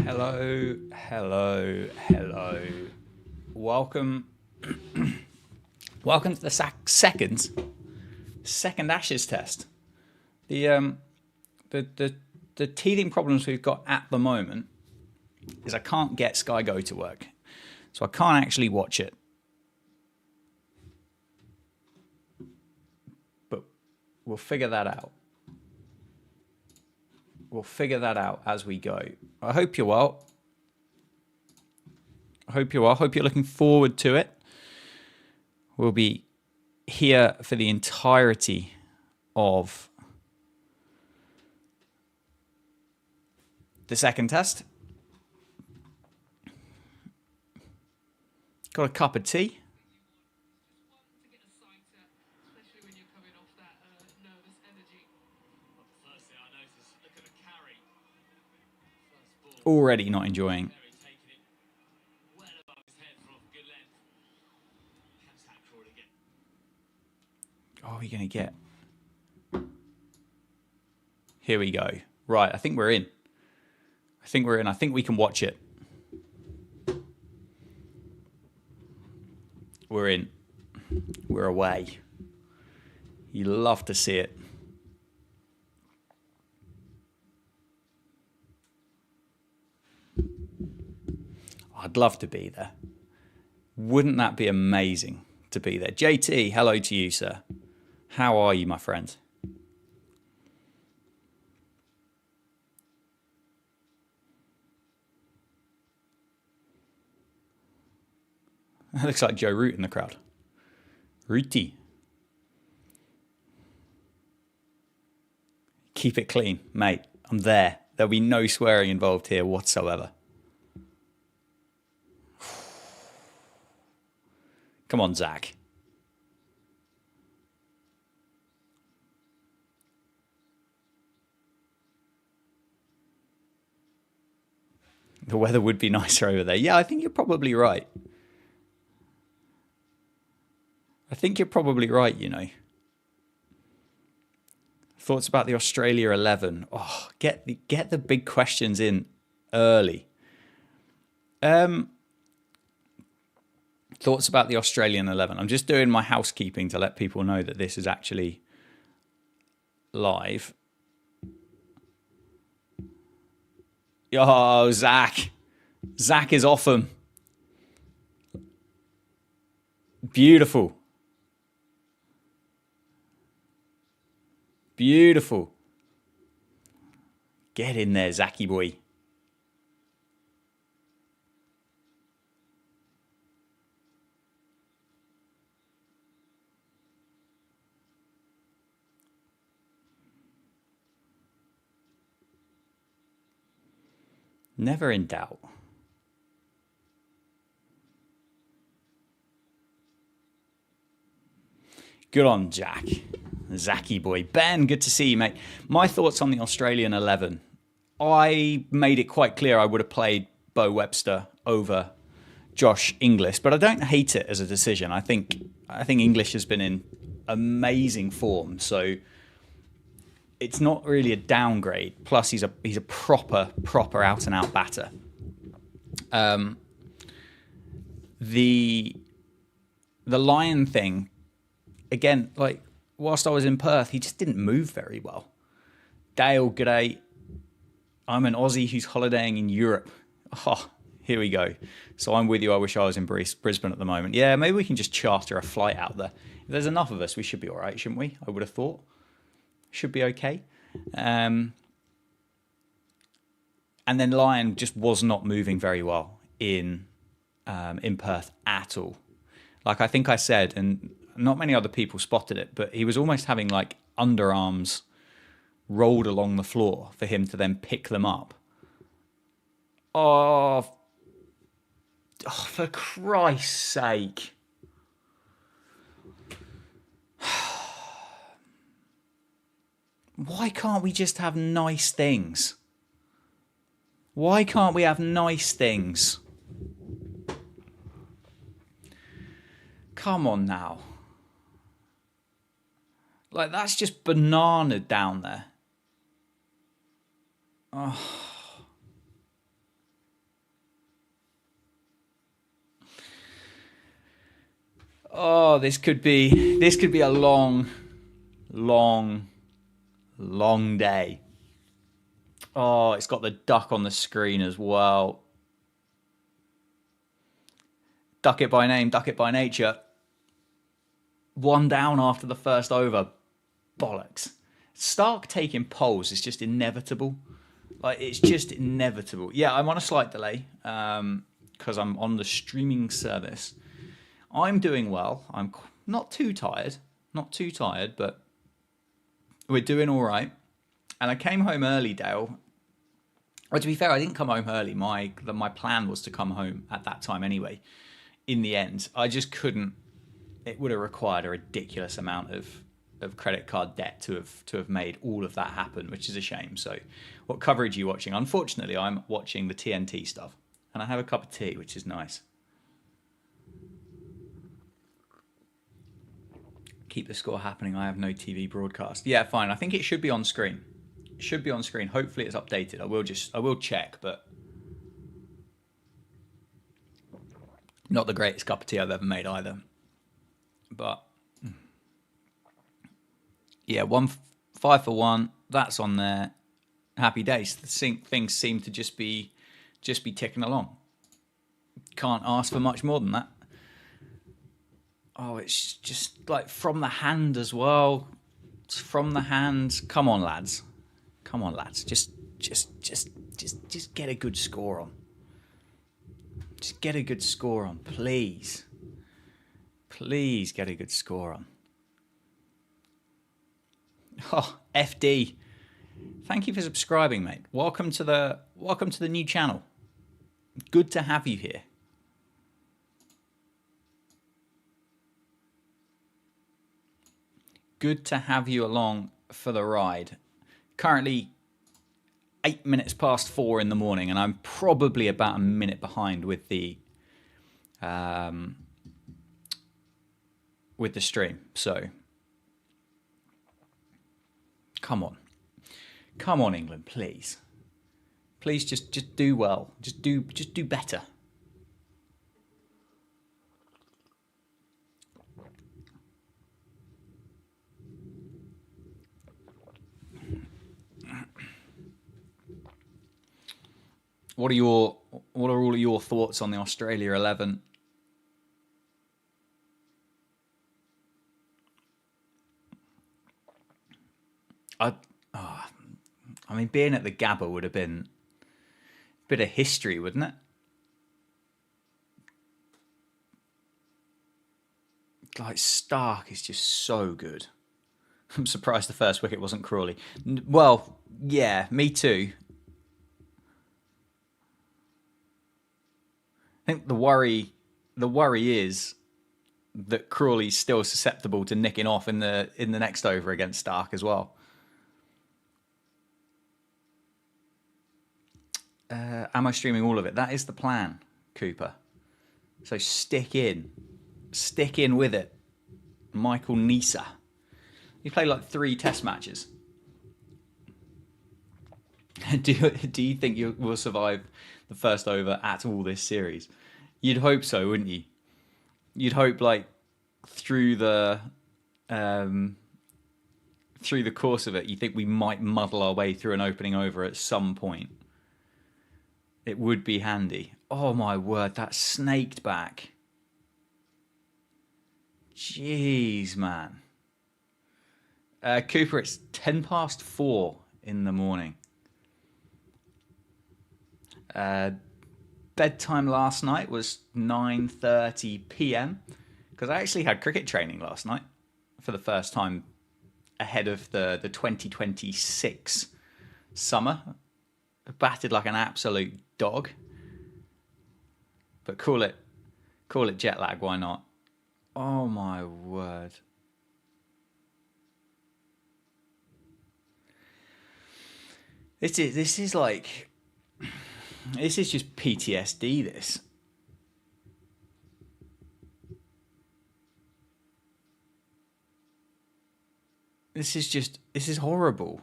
Hello, hello, hello. Welcome, welcome to the second Ashes test. The the teething problems we've got at the moment is I can't get Sky Go to work, so I can't actually watch it. But we'll figure that out. We'll figure that out as we go. I hope you're well. I hope you're well. Hope you're looking forward to it. We'll be here for the entirety of the second test. Got a cup of tea. Already not enjoying. Oh, we're going to get... Here we go. Right, I think we're in. I think we can watch it. We're in. We're away. You love to see it. I'd love to be there. Wouldn't that be amazing to be there? JT, hello to you, sir. How are you, my friend? That looks like Joe Root in the crowd. Rooty. Keep it clean, mate. I'm there. There'll be no swearing involved here whatsoever. Come on, Zach. The weather would be nicer over there. Yeah, I think you're probably right. I think you're probably right, you know. Thoughts about the Australia 11. Oh, get the big questions in early. Thoughts about the Australian 11. I'm just doing my housekeeping to let people know that this is actually live. Oh, Zach. Zach is off them. Beautiful. Beautiful. Get in there, Zachy boy. Never in doubt. Good on, Jack. Zachy boy. Ben, good to see you, mate. My thoughts on the Australian 11. I made it quite clear I would have played Bo Webster over Josh Inglis, but I don't hate it as a decision. I think English has been in amazing form, so it's not really a downgrade. Plus, he's a proper out and out batter. The Lion thing, again, like whilst I was in Perth, he just didn't move very well. Dale, g'day. I'm an Aussie who's holidaying in Europe. Oh, here we go. So I'm with you. I wish I was in Brisbane at the moment. Yeah, maybe we can just charter a flight out there. If there's enough of us, we should be all right, shouldn't we? I would have thought. Should be okay. And then Lion just was not moving very well in Perth at all. Like I think I said, and not many other people spotted it, but he was almost having like underarms rolled along the floor for him to then pick them up. Oh, for Christ's sake. Why can't we just have nice things? Why can't we have nice things? Come on now. Like, that's just banana down there. Oh. Oh, this could be a long, long, long day. Oh, it's got the duck on the screen as well. Duck it by name, duck it by nature. One down after the first over. Bollocks. Starc taking poles is just inevitable. Like, it's just inevitable. Yeah, I'm on a slight delay because I'm on the streaming service. I'm doing well. I'm not too tired. Not too tired, but we're doing all right. And I came home early, Dale. Well, to be fair, I didn't come home early. My plan was to come home at that time anyway. In the end, I just couldn't. It would have required a ridiculous amount of credit card debt to have made all of that happen, which is a shame. So, what coverage are you watching? Unfortunately, I'm watching the TNT stuff, and I have a cup of tea, which is nice. Keep the score happening. I have no TV broadcast. Yeah, fine. I think it should be on screen. It should be on screen. Hopefully, it's updated. I will check, but not the greatest cup of tea I've ever made either. But yeah, 5 for 1. That's on there. Happy days. Things seem to just be ticking along. Can't ask for much more than that. Oh, it's just like from the hand as well. It's from the hand. Come on, lads. Come on, lads. Just get a good score on. Just get a good score on, please. Please get a good score on. Oh, FD. Thank you for subscribing, mate. Welcome to the new channel. Good to have you here. Good to have you along for the ride. Currently 8 minutes past 4 in the morning, and I'm probably about a minute behind with the stream. So come on, England, please. Please just do well. Just do better. What are all of your thoughts on the Australia 11? I mean, being at the Gabba would have been a bit of history, wouldn't it? Like, Starc is just so good. I'm surprised the first wicket wasn't Crawley. Well, yeah, me too. I think the worry is that Crawley's still susceptible to nicking off in the next over against Starc as well. Am I streaming all of it? That is the plan, Cooper. So stick in with it. Michael Nisa. He played like 3 test matches. Do you think you will survive the first over at all this series? You'd hope so, wouldn't you? You'd hope, like, through the course of it, you think we might muddle our way through an opening over at some point. It would be handy. Oh my word, that snaked back. Jeez, man. Cooper, it's 10 past 4 in the morning. Bedtime last night was 9:30 p.m. because I actually had cricket training last night for the first time ahead of the 2026 summer. Batted like an absolute dog. But call it jet lag, why not? Oh my word. This is just PTSD, this. This is horrible.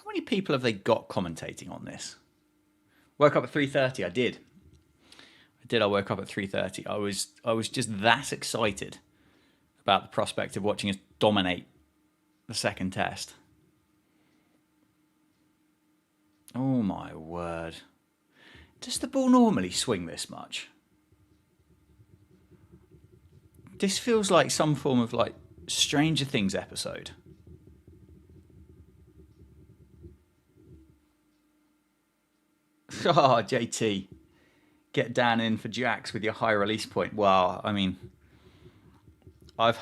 many people have they got commentating on this? Woke up at 3:30. I did. I woke up at 3:30. I was just that excited about the prospect of watching us dominate the second test. Oh my word. Does the ball normally swing this much? This feels like some form of like Stranger Things episode. Oh, JT. Get Dan in for jacks with your high release point. Well, I mean, I've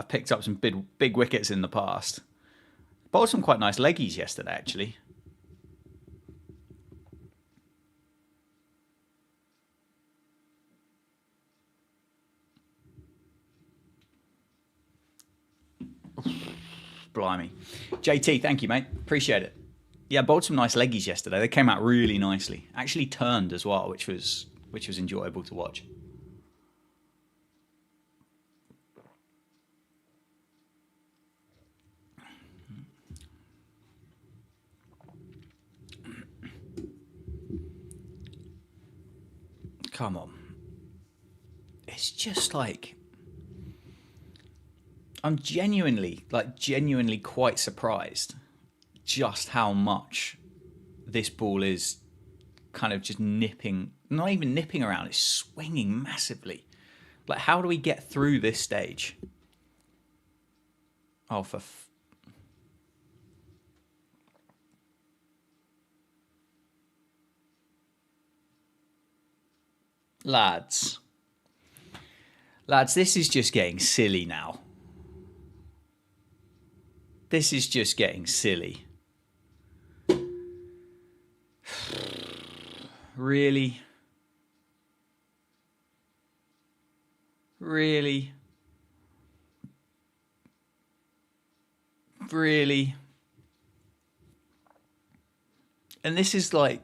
picked up some big wickets in the past. Bowled some quite nice leggies yesterday, actually. Blimey. JT, thank you, mate. Appreciate it. Yeah, bowled some nice leggies yesterday. They came out really nicely. Actually turned as well, which was enjoyable to watch. Come on. It's just like I'm genuinely quite surprised just how much this ball is kind of just nipping, not even nipping around, it's swinging massively. Like, how do we get through this stage? Oh, Lads, this is just getting silly now. This is just getting silly. Really? Really? Really? And this is like,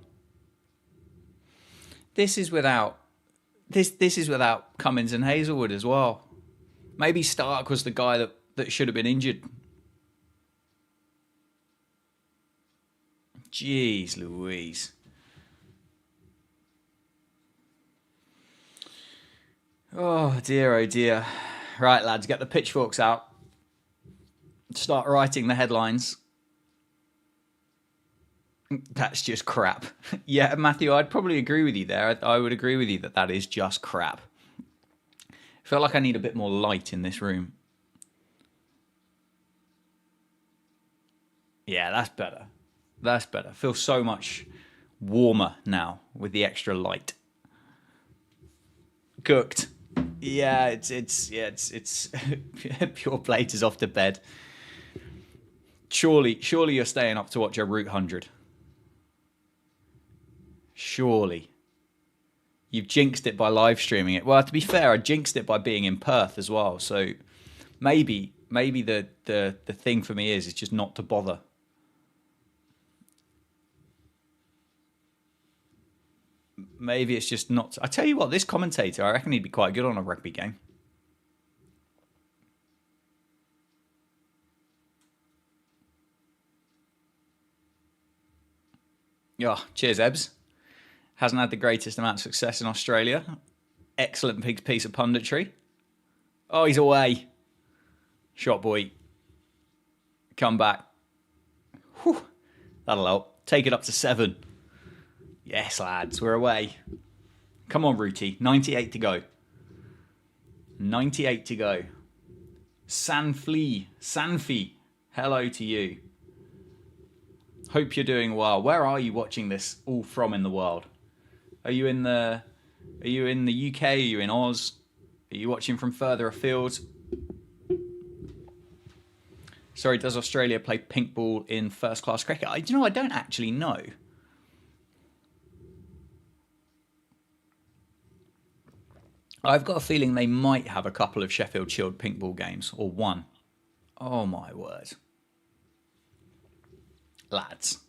this is without Cummins and Hazelwood as well. Maybe Starc was the guy that should have been injured. Jeez Louise. Oh dear, oh dear. Right, lads, get the pitchforks out. Start writing the headlines. That's just crap. Yeah, Matthew, I'd probably agree with you there. I would agree with you that is just crap. I feel like I need a bit more light in this room. Yeah, that's better. That's better. Feels so much warmer now with the extra light. Cooked. Yeah, it's Pure Plate is off to bed. Surely you're staying up to watch a Route 100. Surely. You've jinxed it by live streaming it. Well, to be fair, I jinxed it by being in Perth as well. So maybe the thing for me is just not to bother. Maybe it's just not. I tell you what, this commentator, I reckon he'd be quite good on a rugby game. Yeah, cheers, Ebbs. Hasn't had the greatest amount of success in Australia. Excellent piece of punditry. Oh, he's away. Shot boy. Come back. Whew. That'll help. Take it up to 7. Yes, lads, we're away. Come on, Rooty. 98 to go. 98 to go. Sanfi, hello to you. Hope you're doing well. Where are you watching this all from in the world? Are you in the UK? Are you in Oz? Are you watching from further afield? Sorry, does Australia play pink ball in first class cricket? I don't actually know. I've got a feeling they might have a couple of Sheffield Shield pink ball games, or one. Oh my word. Lads.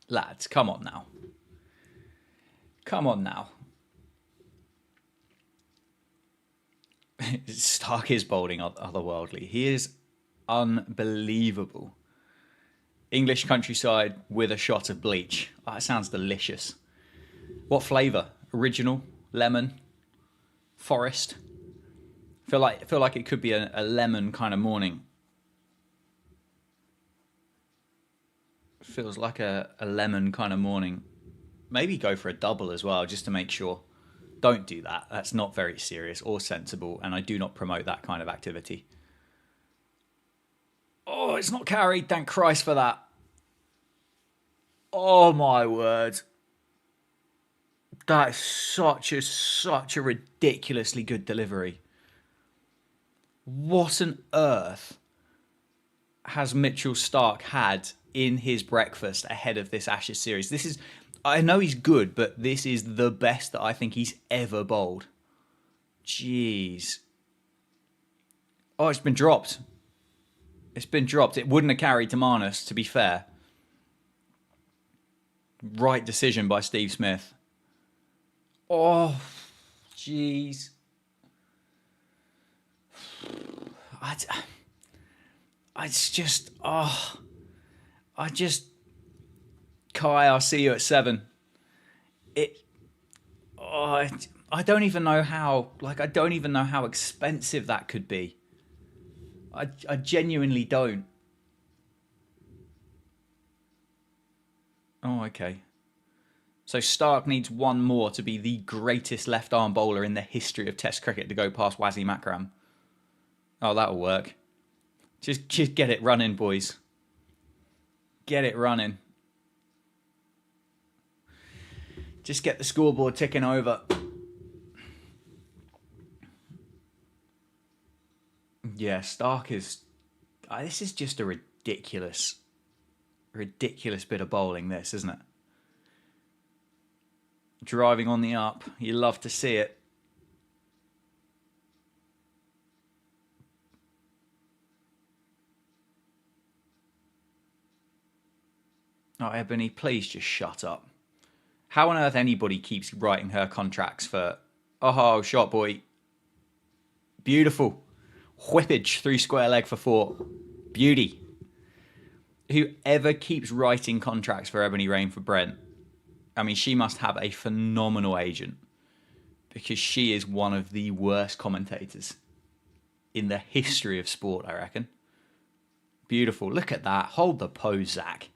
Lads, come on now. Come on now. Starc is bowling otherworldly. He is unbelievable. English countryside with a shot of bleach. Oh, that sounds delicious. What flavour? Original? Lemon? Forest? Feel like it could be a lemon kind of morning. Feels like a lemon kind of morning. Maybe go for a double as well, just to make sure. Don't do that. That's not very serious or sensible, and I do not promote that kind of activity. Oh, it's not carried. Thank Christ for that. Oh my word. That is such a ridiculously good delivery. What on earth has Mitchell Starc had in his breakfast ahead of this Ashes series? This is, I know he's good, but this is the best that I think he's ever bowled. Jeez. Oh, it's been dropped. It's been dropped. It wouldn't have carried to Marnus, to be fair. Right decision by Steve Smith. Oh, jeez. Kai, I'll see you at 7. I don't even know how, I don't even know how expensive that could be. I genuinely don't. Oh, okay. So Starc needs one more to be the greatest left-arm bowler in the history of Test cricket to go past Wasim Akram. Oh, that'll work. Just get it running, boys. Get it running. Just get the scoreboard ticking over. Yeah, Starc is... this is just a ridiculous bit of bowling, this, isn't it? Driving on the up. You love to see it. Oh, Ebony, please just shut up. How on earth anybody keeps writing her contracts for... Oh, shot boy. Beautiful. Whippage through square leg for 4. Beauty. Whoever keeps writing contracts for Ebony Rain for Brent, I mean, she must have a phenomenal agent, because she is one of the worst commentators in the history of sport, I reckon. Beautiful. Look at that. Hold the pose, Zach.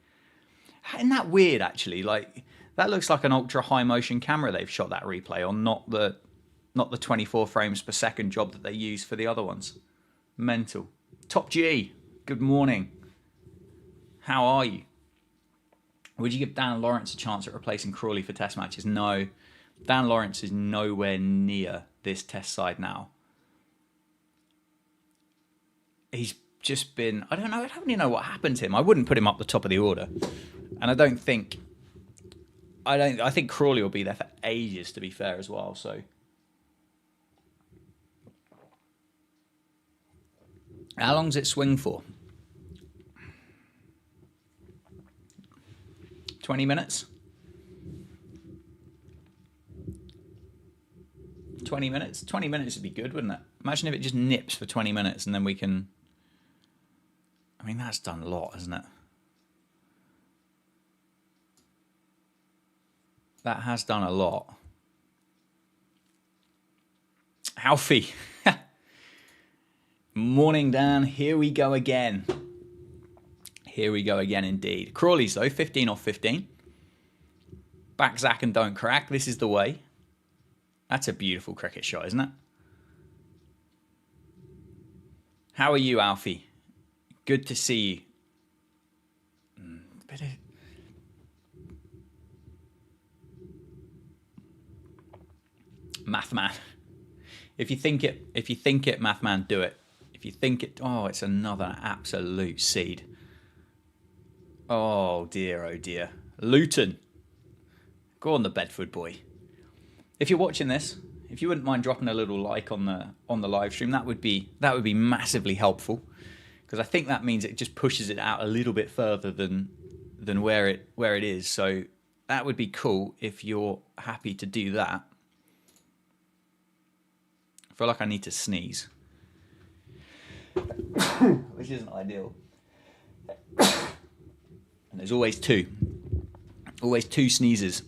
Isn't that weird, actually? That looks like an ultra high motion camera they've shot that replay on, not the 24 frames per second job that they use for the other ones. Mental. Top G, good morning. How are you? Would you give Dan Lawrence a chance at replacing Crawley for test matches? No. Dan Lawrence is nowhere near this test side now. He's just been... I don't even know what happened to him. I wouldn't put him up the top of the order. And I think Crawley will be there for ages, to be fair, as well. So... How long's it swing for? 20 minutes? 20 minutes? 20 minutes would be good, wouldn't it? Imagine if it just nips for 20 minutes and then we can... I mean, that's done a lot, hasn't it? That has done a lot. Alfie. Morning, Dan. Here we go again. Here we go again, indeed. Crawley's, though, 15 off 15. Back Zach and don't crack. This is the way. That's a beautiful cricket shot, isn't it? How are you, Alfie? Good to see you. Mathman. If you think it, Mathman, do it. If you think it, oh, it's another absolute seed. Oh dear, oh dear. Luton. Go on, the Bedford boy. If you're watching this, if you wouldn't mind dropping a little like on the live stream, that would be massively helpful, because I think that means it just pushes it out a little bit further than where it is. So that would be cool if you're happy to do that. feel like I need to sneeze, which isn't ideal. And there's always two sneezes.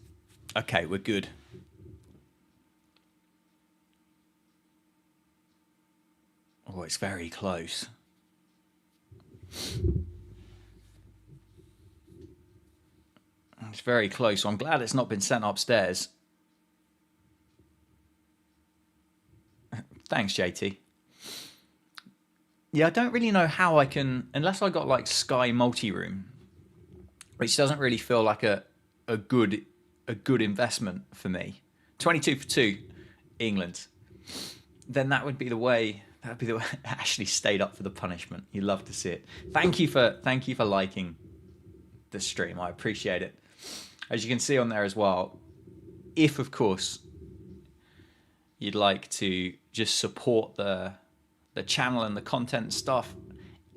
Okay, we're good. Oh, it's very close. It's very close. So I'm glad it's not been sent upstairs. Thanks, JT. Yeah, I don't really know how I can, unless I got like Sky multi-room, which doesn't really feel like a good investment for me. 22 for 2, England. Then that would be the way. That would be the way. Ashley stayed up for the punishment. You love to see it. Thank you for liking the stream. I appreciate it. As you can see on there as well, if of course you'd like to just support the channel and the content stuff,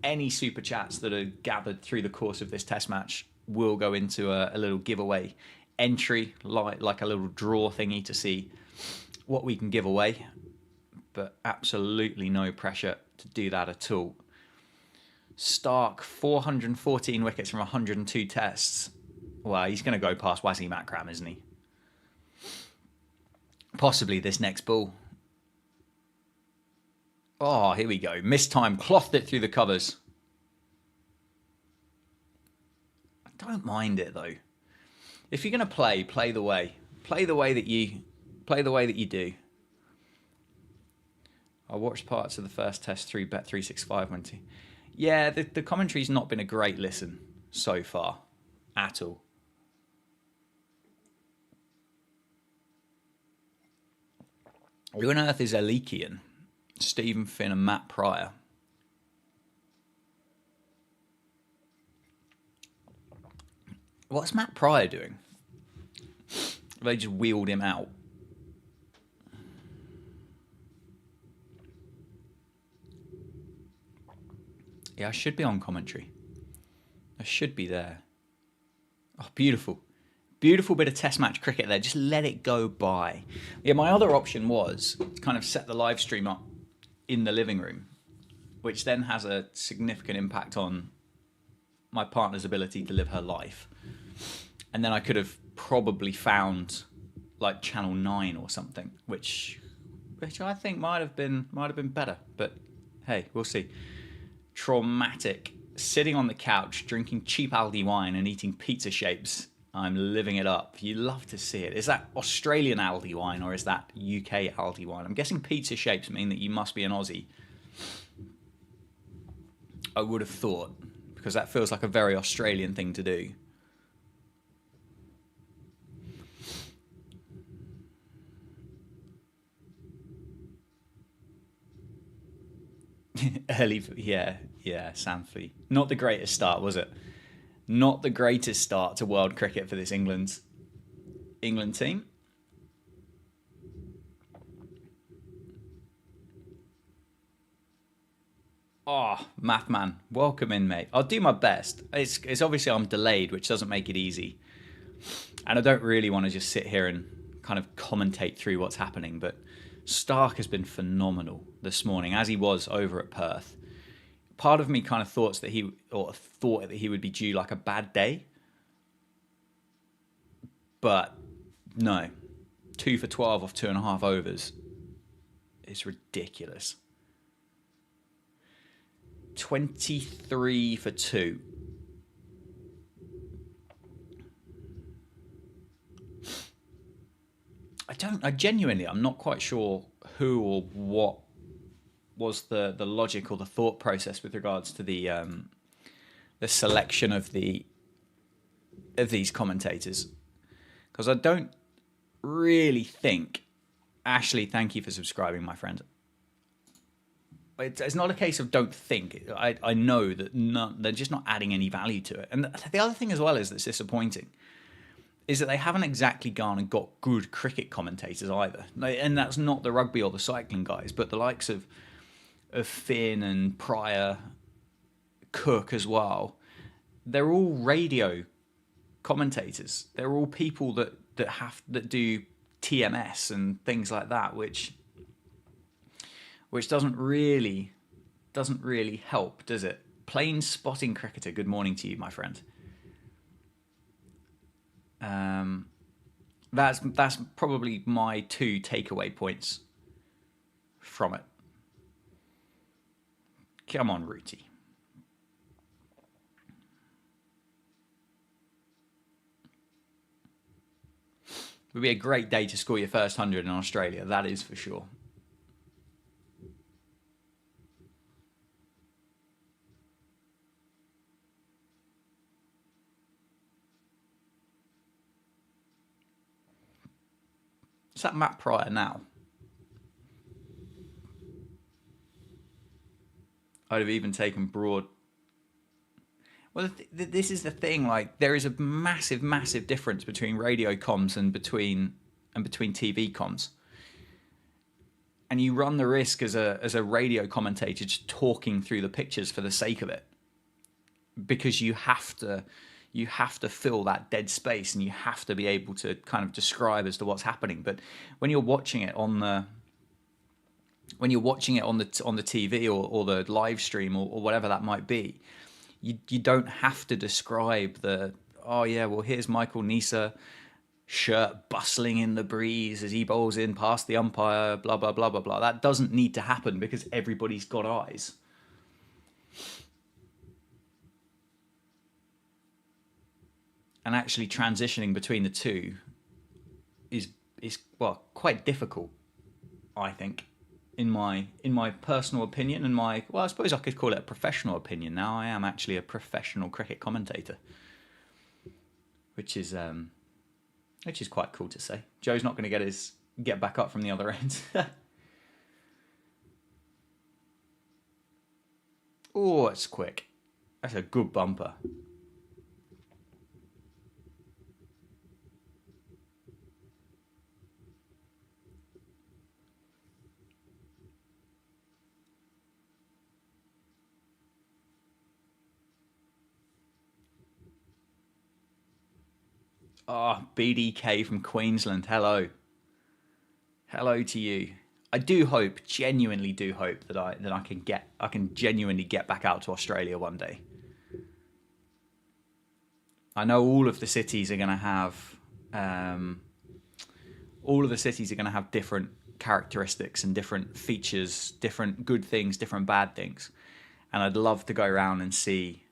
any super chats that are gathered through the course of this test match will go into a little giveaway entry, like a little draw thingy to see what we can give away. But absolutely no pressure to do that at all. Starc, 414 wickets from 102 tests. Well, he's going to go past Wazzy Makram, isn't he? Possibly this next ball. Oh, here we go. Missed time, clothed it through the covers. I don't mind it though. If you're going to play the way. Play the way that you do. I watched parts of the first test through Bet365 went to. Yeah, the commentary's not been a great listen so far at all. Who on earth is Elikian? Stephen Finn and Matt Pryor. What's Matt Pryor doing? They just wheeled him out. Yeah, I should be on commentary. I should be there. Oh, beautiful. Beautiful bit of test match cricket there. Just let it go by. Yeah, my other option was to kind of set the live stream up in the living room, which then has a significant impact on my partner's ability to live her life. And then I could have probably found like Channel 9 or something, which I think might have been better. But hey, we'll see. Traumatic. Sitting on the couch, drinking cheap Aldi wine and eating pizza shapes. I'm living it up. You love to see it. Is that Australian Aldi wine or is that UK Aldi wine? I'm guessing pizza shapes mean that you must be an Aussie. I would have thought, because that feels like a very Australian thing to do. Early, yeah, Sanford. Not the greatest start, was it? Not the greatest start to world cricket for this England team. Oh, Mathman, welcome in, mate. I'll do my best. It's obviously I'm delayed, which doesn't make it easy. And I don't really want to just sit here and kind of commentate through what's happening, but Starc has been phenomenal this morning, as he was over at Perth. Part of me kind of thought that he would be due like a bad day. But no. 2 for 12 off 2.5 overs. It's ridiculous. 23 for 2. I'm not quite sure who or what was the logic or the thought process with regards to the selection of these commentators, because I don't really think. Ashley, thank you for subscribing, my friend. It's not a case of don't think. I know that they're just not adding any value to it. And the other thing as well is that's disappointing is that they haven't exactly gone and got good cricket commentators either. And that's not the rugby or the cycling guys, but the likes of Finn and Pryor, Cook as well. They're all radio commentators. They're all people that do TMS and things like that, which which doesn't really help, does it? Plain spotting cricketer. Good morning to you, my friend. That's probably my 2 takeaway points from it. Come on, Rooty. It would be a great day to score your first 100 in Australia, that is for sure. Is that Matt Pryor now? I'd have even taken Broad. Well, this is the thing. Like, there is a massive, massive difference between radio comms and between TV comms. And you run the risk as a radio commentator just talking through the pictures for the sake of it, because you have to fill that dead space, and you have to be able to kind of describe as to what's happening. But when you're watching it on the TV or the live stream or whatever that might be, you don't have to describe here's Michael Neser, shirt bustling in the breeze as he bowls in past the umpire, blah blah blah blah blah. That doesn't need to happen because everybody's got eyes. And actually transitioning between the two is quite difficult, I think, in my personal opinion, and I suppose I could call it a professional opinion now. I am actually a professional cricket commentator, which is quite cool to say. Joe's not going to get back up from the other end. Oh, it's quick. That's a good bumper. Oh, BDK from Queensland. Hello. Hello to you. I genuinely do hope that I can genuinely get back out to Australia one day. I know all of the cities are going to have different characteristics and different features, different good things, different bad things, and I'd love to go around and see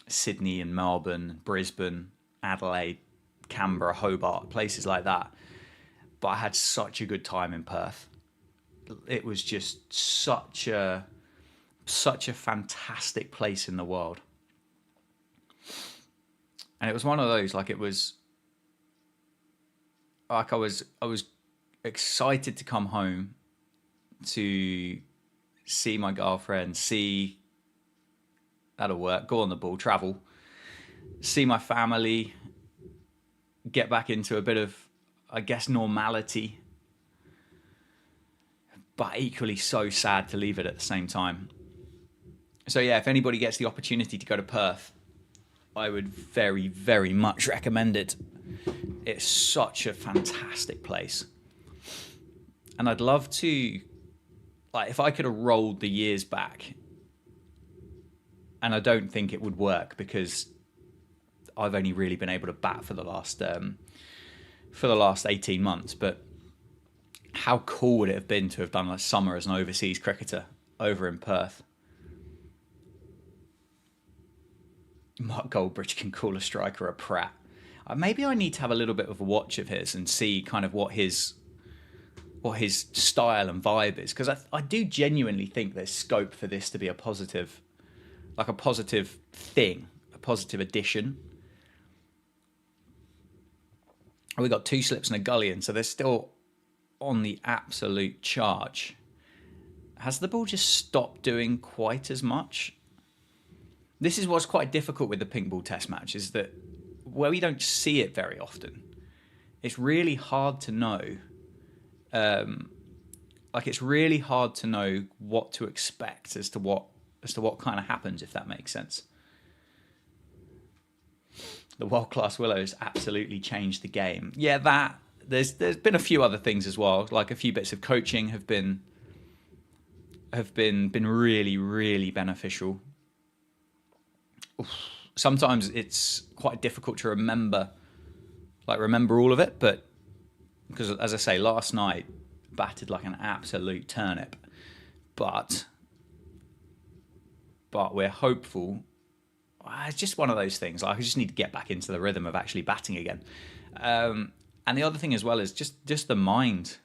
Sydney and Melbourne, Brisbane, Adelaide, Canberra, Hobart, places like that. But I had such a good time in Perth. It was just such a fantastic place in the world. And it was one of those, like, it was like I was excited to come home to see my girlfriend, see that'll work, go on the ball, travel, see my family, get back into a bit of, I guess, normality, but equally so sad to leave it at the same time. So yeah, if anybody gets the opportunity to go to Perth, I would very, very much recommend it. It's such a fantastic place. And I'd love to, like, if I could have rolled the years back, and I don't think it would work because I've only really been able to bat for the last 18 months. But how cool would it have been to have done a summer as an overseas cricketer over in Perth? Mark Goldbridge can call a striker a prat. Maybe I need to have a little bit of a watch of his and see kind of what his style and vibe is, because I do genuinely think there's scope for this to be a positive thing, a positive addition. We got 2 slips and a gullion, so they're still on the absolute charge. Has the ball just stopped doing quite as much? This is what's quite difficult with the pink ball test match, is that where we don't see it very often, it's really hard to know. It's really hard to know what to expect as to what kind of happens, if that makes sense. The world-class Willows absolutely changed the game. Yeah, there's been a few other things as well. Like a few bits of coaching have been really, really beneficial. Sometimes it's quite difficult to remember all of it, but because, as I say, last night batted like an absolute turnip, but we're hopeful. It's just one of those things. Like, I just need to get back into the rhythm of actually batting again. And the other thing as well is just the mind.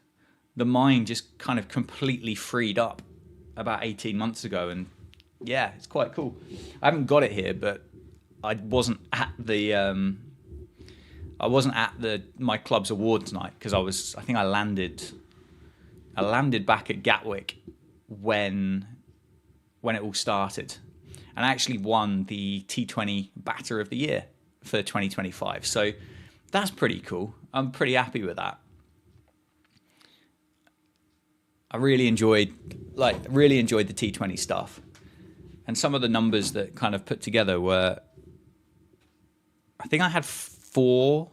The mind just kind of completely freed up about 18 months ago, and yeah, it's quite cool. I haven't got it here, but I wasn't at my club's awards night because I think I landed back at Gatwick when it all started, and I actually won the T20 Batter of the Year for 2025. So that's pretty cool. I'm pretty happy with that. I really enjoyed the T20 stuff, and some of the numbers that kind of put together were, I think I had four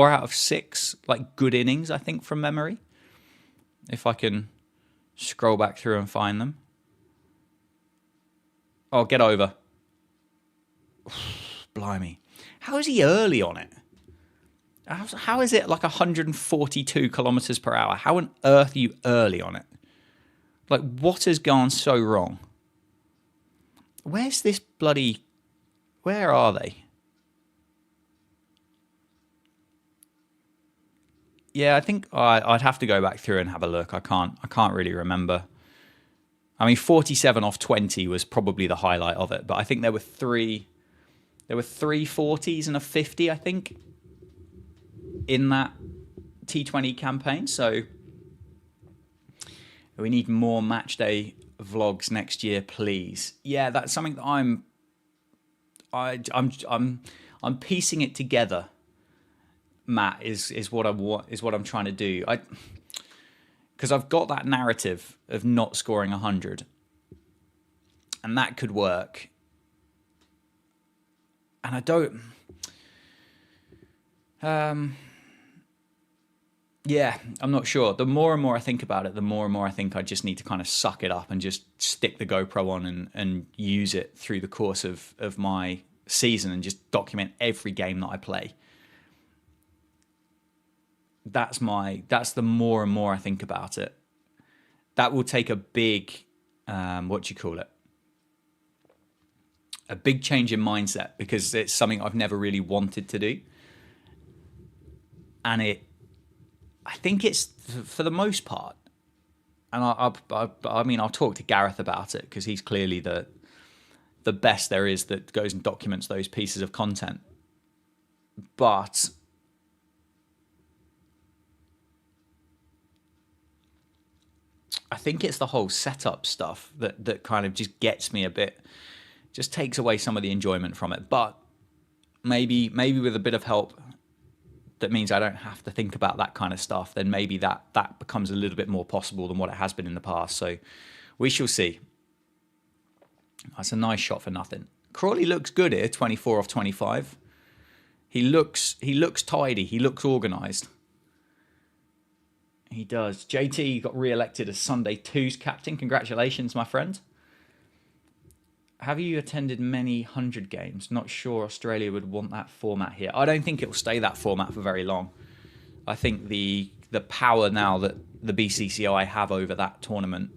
out of 6 like good innings, I think, from memory. If I can scroll back through and find them. Oh, get over. Blimey. How is he early on it? How is it like 142 kilometers per hour? How on earth are you early on it? Like, what has gone so wrong? Where's this bloody... Where are they? Yeah, I think I'd have to go back through and have a look. I can't really remember. I mean, 47 off 20 was probably the highlight of it, but I think there were three 40s and a 50, I think, in that T20 campaign. So we need more match day vlogs next year, please. Yeah, that's something that I'm piecing it together. Matt, is what I'm trying to do. Because I've got that narrative of not scoring 100, and that could work. And I don't. Yeah, I'm not sure. The more and more I think about it, the more and more I think I just need to kind of suck it up and just stick the GoPro on and use it through the course of my season and just document every game that I play. That's the more and more I think about it. That will take a big, a big change in mindset, because it's something I've never really wanted to do. And I think it's, for the most part, and I mean, I'll talk to Gareth about it, because he's clearly the best there is that goes and documents those pieces of content. But I think it's the whole setup stuff that kind of just gets me a bit, just takes away some of the enjoyment from it. But maybe with a bit of help, that means I don't have to think about that kind of stuff, then maybe that becomes a little bit more possible than what it has been in the past. So we shall see. That's a nice shot for nothing. Crawley looks good here, 24 off 25. He looks tidy. He looks organised. He does. JT got re-elected as Sunday 2's captain. Congratulations, my friend. Have you attended many 100 games? Not sure Australia would want that format here. I don't think it will stay that format for very long. I think the power now that the BCCI have over that tournament,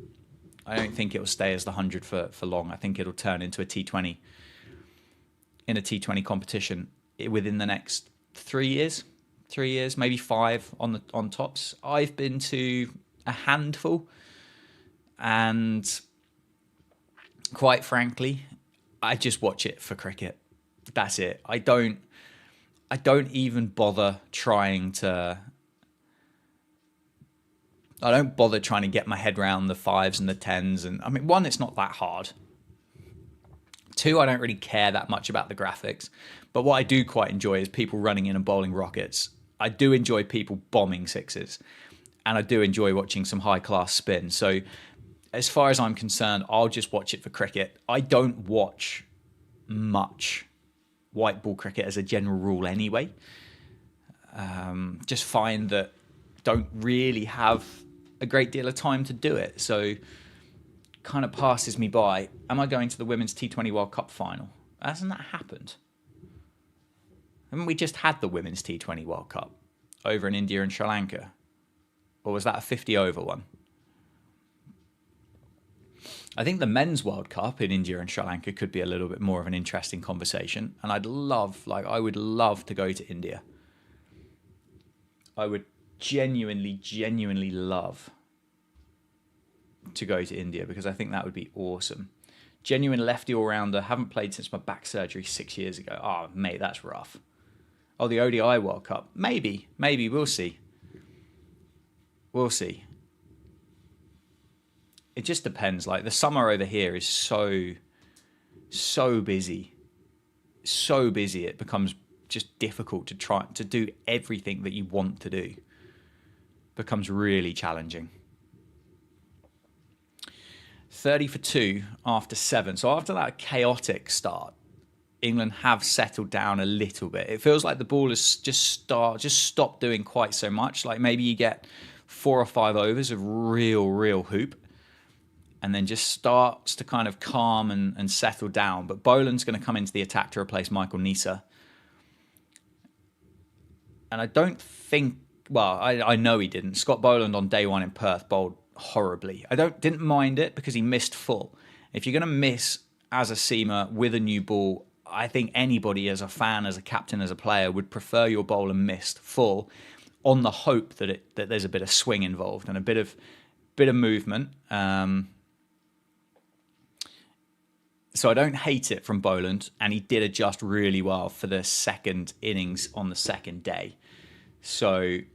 I don't think it will stay as the 100 for long. I think it'll turn into a T20 in a T20 competition within the next 3 years. 3 years, maybe 5 on tops. I've been to a handful, and quite frankly, I just watch it for cricket. That's it. I don't even bother trying to. I don't bother trying to get my head around the 5s and the 10s, and I mean, 1, it's not that hard. 2, I don't really care that much about the graphics. But what I do quite enjoy is people running in and bowling rockets. I do enjoy people bombing 6s. And I do enjoy watching some high-class spin. So as far as I'm concerned, I'll just watch it for cricket. I don't watch much white ball cricket as a general rule anyway. just find that don't really have a great deal of time to do it. So kind of passes me by. Am I going to the Women's T20 World Cup final? Hasn't that happened? Haven't we just had the Women's T20 World Cup over in India and Sri Lanka? Or was that a 50 over one? I think the Men's World Cup in India and Sri Lanka could be a little bit more of an interesting conversation. And I would love to go to India. I would genuinely love to go to India because I think that would be awesome. Genuine lefty all-rounder, haven't played since my back surgery 6 years ago. Oh, mate, that's rough. Oh, the ODI World Cup. Maybe, we'll see. We'll see. It just depends. Like the summer over here is so busy. So busy it becomes just difficult to try to do everything that you want to do. Becomes really challenging. 30 for 2 after 7. So after that chaotic start, England have settled down a little bit. It feels like the ball has just stopped doing quite so much. Like maybe you get 4 or 5 overs of real hoop, and then just starts to kind of calm and settle down. But Boland's going to come into the attack to replace Michael Neser. And I don't think, well, I know he didn't. Scott Boland on day one in Perth bowled horribly. I didn't mind it because he missed full. If you're going to miss as a seamer with a new ball, I think anybody as a fan, as a captain, as a player would prefer your bowler missed full on the hope that there's a bit of swing involved and a bit of movement. So I don't hate it from Boland, and he did adjust really well for the second innings on the second day. So it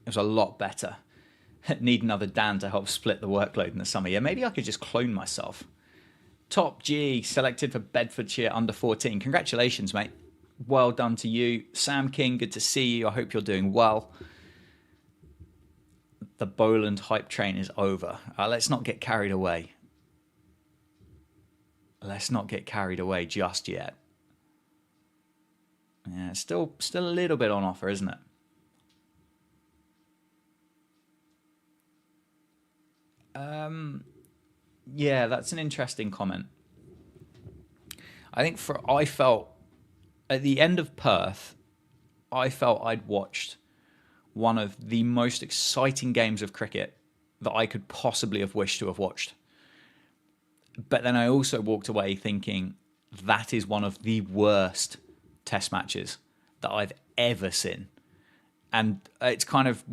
was a lot better. Need another Dan to help split the workload in the summer. Yeah, maybe I could just clone myself. Top G, selected for Bedfordshire under 14. Congratulations, mate. Well done to you. Sam King, good to see you. I hope you're doing well. The Boland hype train is over. Let's not get carried away. Let's not get carried away just yet. Yeah, still a little bit on offer, isn't it? Yeah, that's an interesting comment. I felt at the end of Perth, I felt I'd watched one of the most exciting games of cricket that I could possibly have wished to have watched. But then I also walked away thinking that is one of the worst test matches that I've ever seen. And it's kind of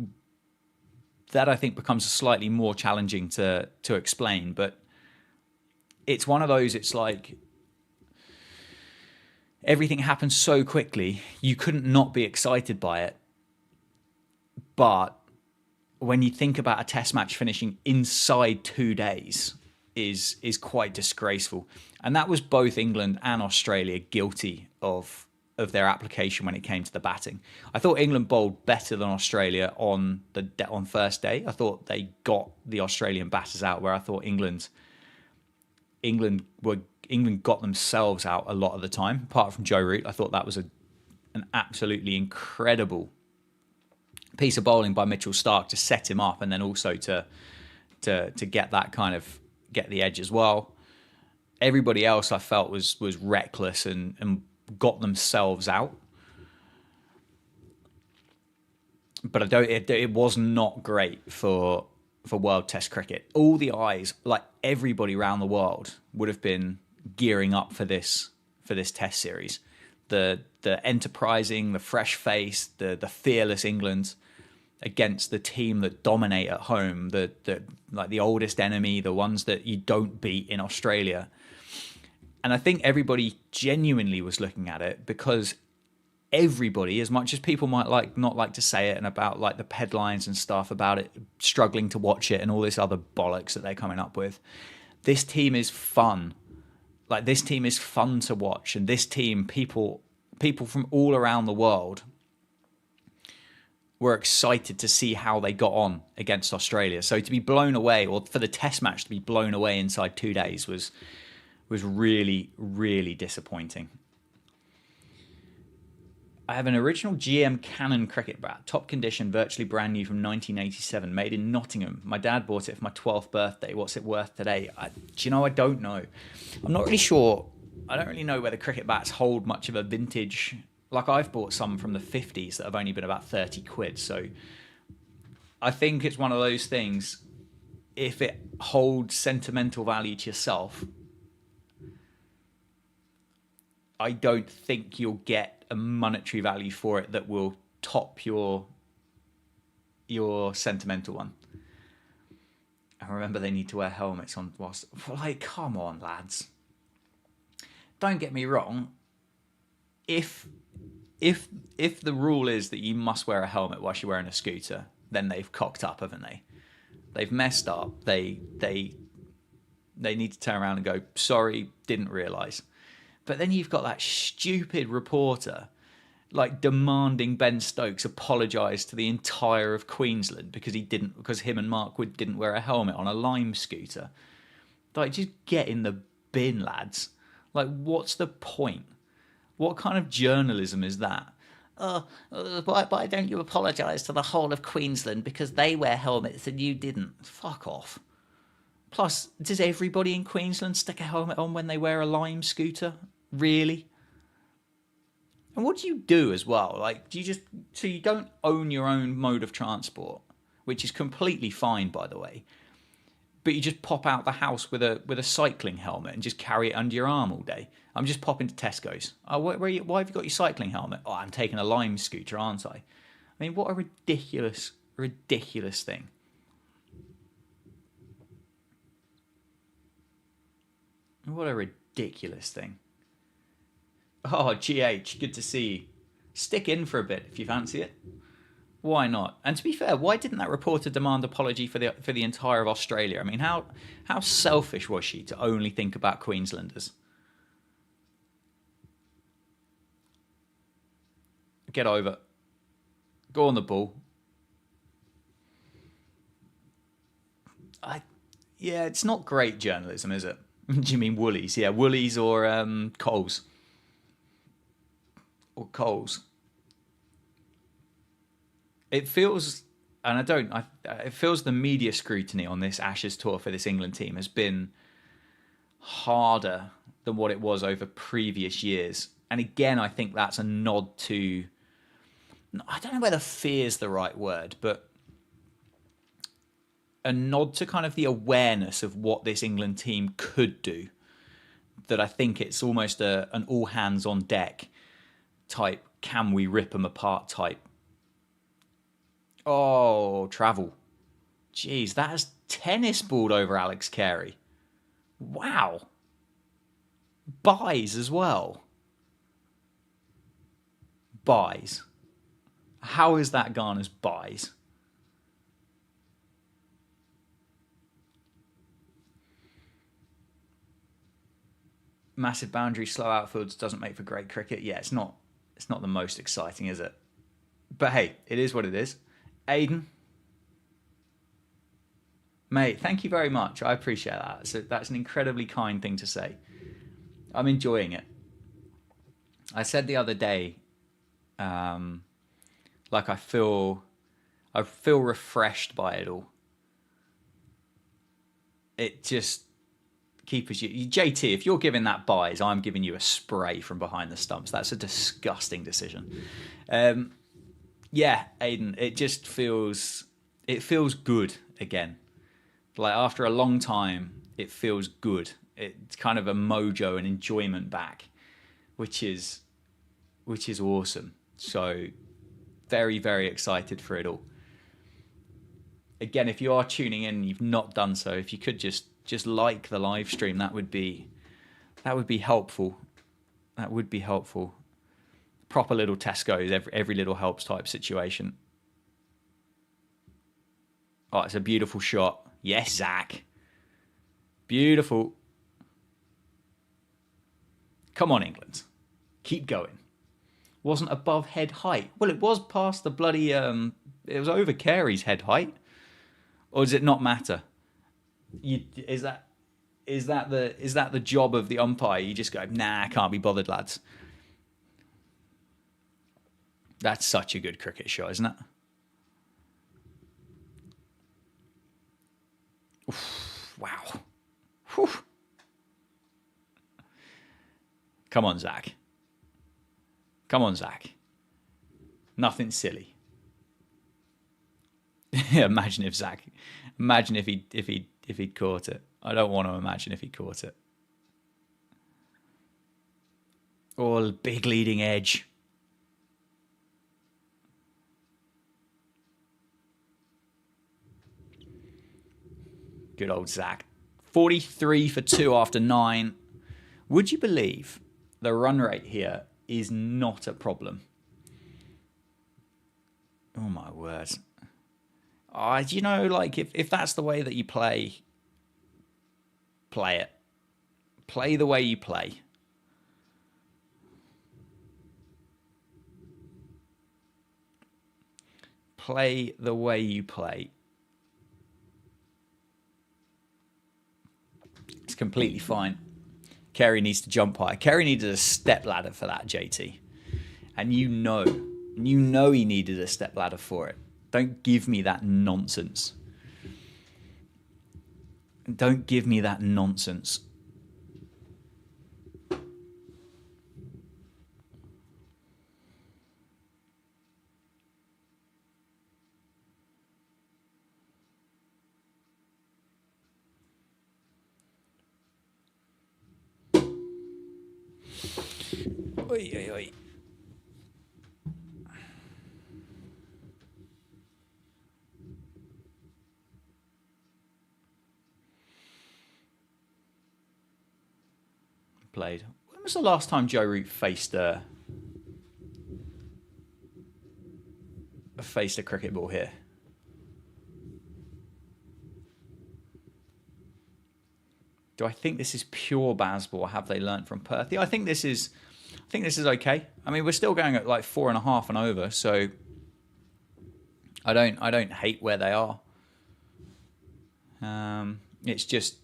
that I think becomes slightly more challenging to explain. But it's one of those, it's like everything happened so quickly, you couldn't not be excited by it. But when you think about a test match finishing inside 2 days is quite disgraceful. And that was both England and Australia guilty of their application when it came to the batting. I thought England bowled better than Australia on first day. I thought they got the Australian batters out, where I thought England got themselves out a lot of the time. Apart from Joe Root, I thought that was an absolutely incredible piece of bowling by Mitchell Starc to set him up, and then also to get that kind of get the edge as well. Everybody else I felt was reckless and got themselves out. But it was not great for World Test cricket. All the eyes, like everybody around the world, would have been gearing up for this Test series. The enterprising, the fresh face, the fearless England against the team that dominate at home, the like the oldest enemy, the ones that you don't beat in Australia. And I think everybody genuinely was looking at it because everybody, as much as people might not like to say it, and about like the headlines and stuff about it, struggling to watch it and all this other bollocks that they're coming up with, this team is fun. Like this team is fun to watch, and this team, people from all around the world were excited to see how they got on against Australia. So to be blown away, or for the test match to be blown away inside 2 days was really, really disappointing. I have an original GM Canon cricket bat, top condition, virtually brand new from 1987, made in Nottingham. My dad bought it for my 12th birthday. What's it worth today? Do you know, I don't know. I'm not really sure. I don't really know whether cricket bats hold much of a vintage. Like, I've bought some from the 50s that have only been about 30 quid. So I think it's one of those things, if it holds sentimental value to yourself, I don't think you'll get a monetary value for it that will top your sentimental one. I remember they need to wear helmets on whilst, like, come on, lads. Don't get me wrong. If the rule is that you must wear a helmet whilst you're wearing a scooter, then they've cocked up, haven't they? They've messed up. They need to turn around and go, sorry, didn't realise. But then you've got that stupid reporter like demanding Ben Stokes apologise to the entire of Queensland because him and Mark Wood didn't wear a helmet on a Lime scooter. Like, just get in the bin, lads. Like, what's the point? What kind of journalism is that? Why don't you apologise to the whole of Queensland because they wear helmets and you didn't? Fuck off. Plus, does everybody in Queensland stick a helmet on when they wear a Lime scooter? Really? And what do you do as well? Like, so you don't own your own mode of transport, which is completely fine, by the way, but you just pop out the house with a cycling helmet and just carry it under your arm all day. I'm just popping to Tesco's. Oh, why have you got your cycling helmet? Oh, I'm taking a Lime scooter, aren't I? I mean, what a ridiculous thing. What a ridiculous thing. Oh, GH, good to see you. Stick in for a bit if you fancy it. Why not? And to be fair, why didn't that reporter demand apology for the entire of Australia? I mean, how selfish was she to only think about Queenslanders? Get over. Go on the ball. Yeah, it's not great journalism, is it? Do you mean Woolies? Yeah, Woolies or Coles. Or Coles. It feels, and it feels the media scrutiny on this Ashes tour for this England team has been harder than what it was over previous years. And again, I think that's a nod to, I don't know whether fear is the right word, but a nod to kind of the awareness of what this England team could do. That I think it's almost an all hands on deck type, can we rip them apart type. Oh, travel. Jeez, that has tennis balled over Alex Carey. Wow. Buys as well. Buys. How is that gone as buys? Massive boundary, slow outfields doesn't make for great cricket. Yeah, it's not the most exciting, is it? But hey, it is what it is. Aiden, mate, thank you very much. I appreciate that. So that's an incredibly kind thing to say. I'm enjoying it. I said the other day, like I feel refreshed by it all. It just keepers you. JT, if you're giving that buys, I'm giving you a spray from behind the stumps. That's a disgusting decision. Yeah, Aiden, it feels good again. Like, after a long time, it feels good. It's kind of a mojo and enjoyment back, which is awesome. So very, very excited for it all. Again, if you are tuning in and you've not done so, if you could just like the live stream, that would be helpful. That would be helpful. Proper little Tesco's, every little helps type situation. Oh, it's a beautiful shot. Yes, Zach. Beautiful. Come on, England. Keep going. Wasn't above head height. Well, it was past the bloody... it was over Carey's head height. Or does it not matter? Is that the job of the umpire? You just go, nah, I can't be bothered, lads. That's such a good cricket shot, isn't it? Oof, wow. Whew. Come on, Zach. Come on, Zach. Nothing silly. Imagine if Zach. Imagine if he'd caught it. I don't want to imagine if he caught it. Oh, big leading edge. Good old Zach. 43 for 2 after 9. Would you believe the run rate here is not a problem? Oh, my word. You know, like, if that's the way that you play it. Play the way you play. Play the way you play. It's completely fine. Kerry needs to jump high. Kerry needed a step ladder for that, JT. And you know he needed a step ladder for it. Don't give me that nonsense. Don't give me that nonsense. Oi, oi, oi. Played. When was the last time Joe Root faced a cricket ball here? Do I think this is pure baseball, or have they learnt from Perth? Yeah, I think this is okay. I mean, we're still going at like 4.5 and over, so I don't hate where they are. It's just,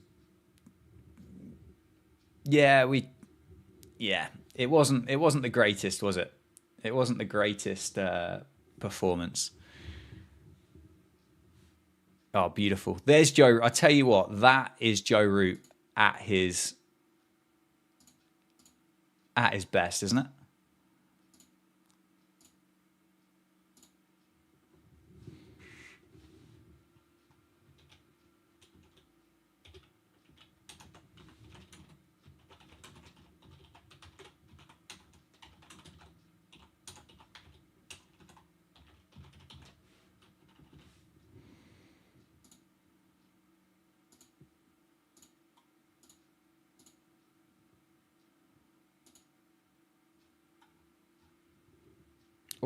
it wasn't the greatest, was it? It wasn't the greatest performance. Oh, beautiful. There's Joe. I tell you what, that is Joe Root at his best, isn't it?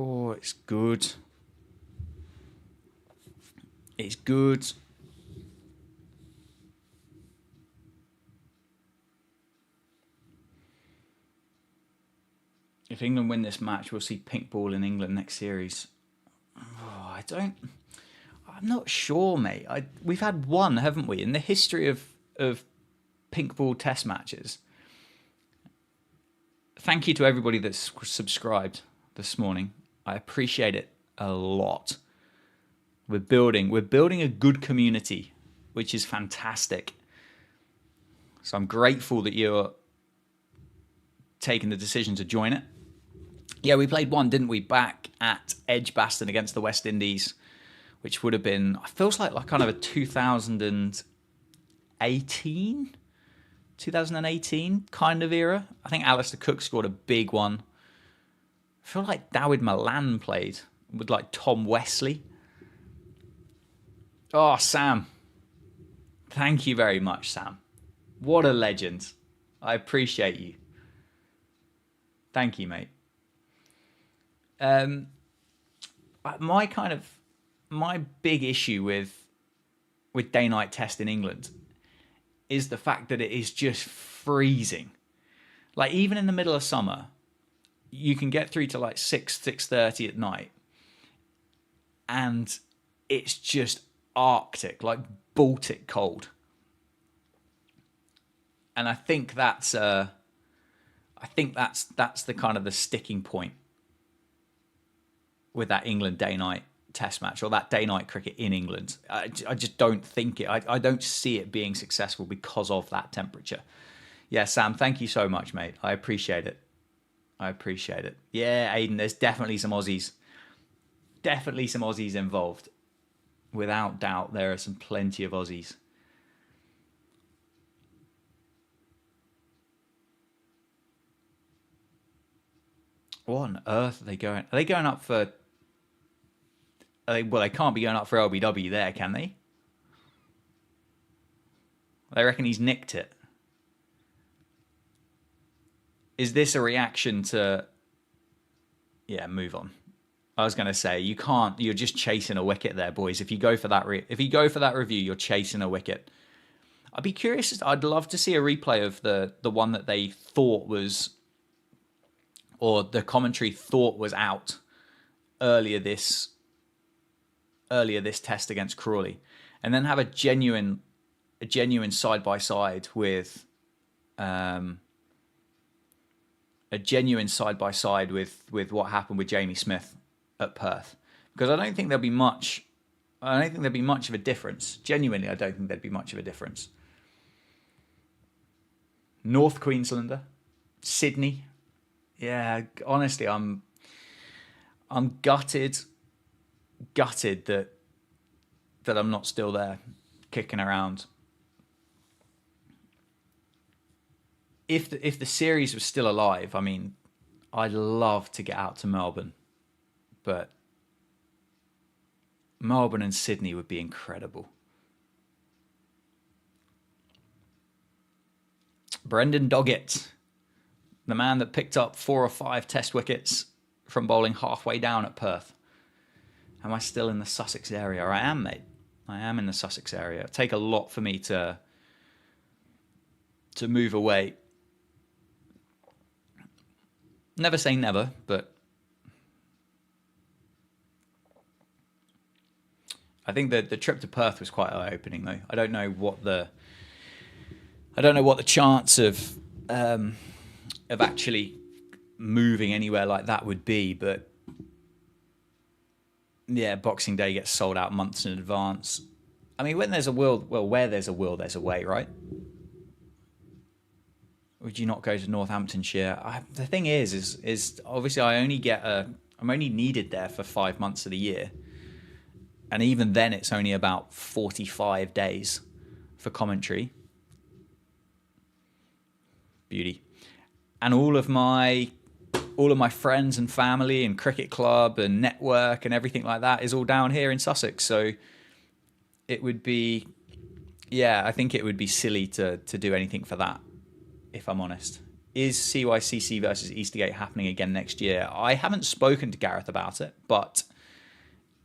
Oh, it's good. It's good. If England win this match, we'll see pink ball in England next series. Oh, I'm not sure, mate. We've had one, haven't we, in the history of pink ball test matches. Thank you to everybody that's subscribed this morning. I appreciate it a lot. We're building a good community, which is fantastic. So I'm grateful that you're taking the decision to join it. Yeah, we played one, didn't we, back at Edgbaston against the West Indies, which would have been, it feels like kind of a 2018 kind of era. I think Alistair Cook scored a big one. I feel like Dawid Malan played with like Tom Wesley. Oh, Sam. Thank you very much, Sam. What a legend. I appreciate you. Thank you, mate. My big issue with day-night test in England is the fact that it is just freezing. Like, even in the middle of summer, you can get through to like 6:30 at night, and it's just Arctic, like Baltic cold. And I think that's the kind of the sticking point. with that England day-night test match or that day-night cricket in England. I just don't think it. I don't see it being successful because of that temperature. Yeah, Sam, thank you so much, mate. I appreciate it. Yeah, Aiden, there's definitely some Aussies. Definitely some Aussies involved. Without doubt, there are some plenty of Aussies. What on earth are they going? Are they going up for? Well, they can't be going up for LBW there, can they? They reckon he's nicked it. Is this a reaction to? Yeah, move on. I was going to say you can't. You're just chasing a wicket there, boys. If you go for that, if you go for that review, you're chasing a wicket. I'd be curious. I'd love to see a replay of the one that they thought was, or the commentary thought was out earlier this test against Crawley, and then have a genuine side by side with with what happened with Jamie Smith at Perth, because I don't think there'll be much. I don't think there'd be much of a difference. Genuinely, I don't think there'd be much of a difference. North Queenslander, Sydney. Yeah, honestly, I'm gutted that I'm not still there, kicking around. If the series was still alive, I mean, I'd love to get out to Melbourne, but Melbourne and Sydney would be incredible. Brendan Doggett, the man that picked up 4 or 5 test wickets from bowling halfway down at Perth. Am I still in the Sussex area? I am, mate. I am in the Sussex area. It'd take a lot for me to move away. Never say never, but I think that the trip to Perth was quite eye-opening, though. I don't know what the chance of actually moving anywhere like that would be, but yeah, Boxing Day gets sold out months in advance. I mean, when there's a will, where there's a will, there's a way, right? Would you not go to Northamptonshire? The thing is obviously I'm only needed there for 5 months of the year, and even then it's only about 45 days for commentary. Beauty. And all of my friends and family and cricket club and network and everything like that is all down here in Sussex. So it would be, yeah, I think it would be silly to do anything for that, if I'm honest. Is CYCC versus Eastergate happening again next year? I haven't spoken to Gareth about it, but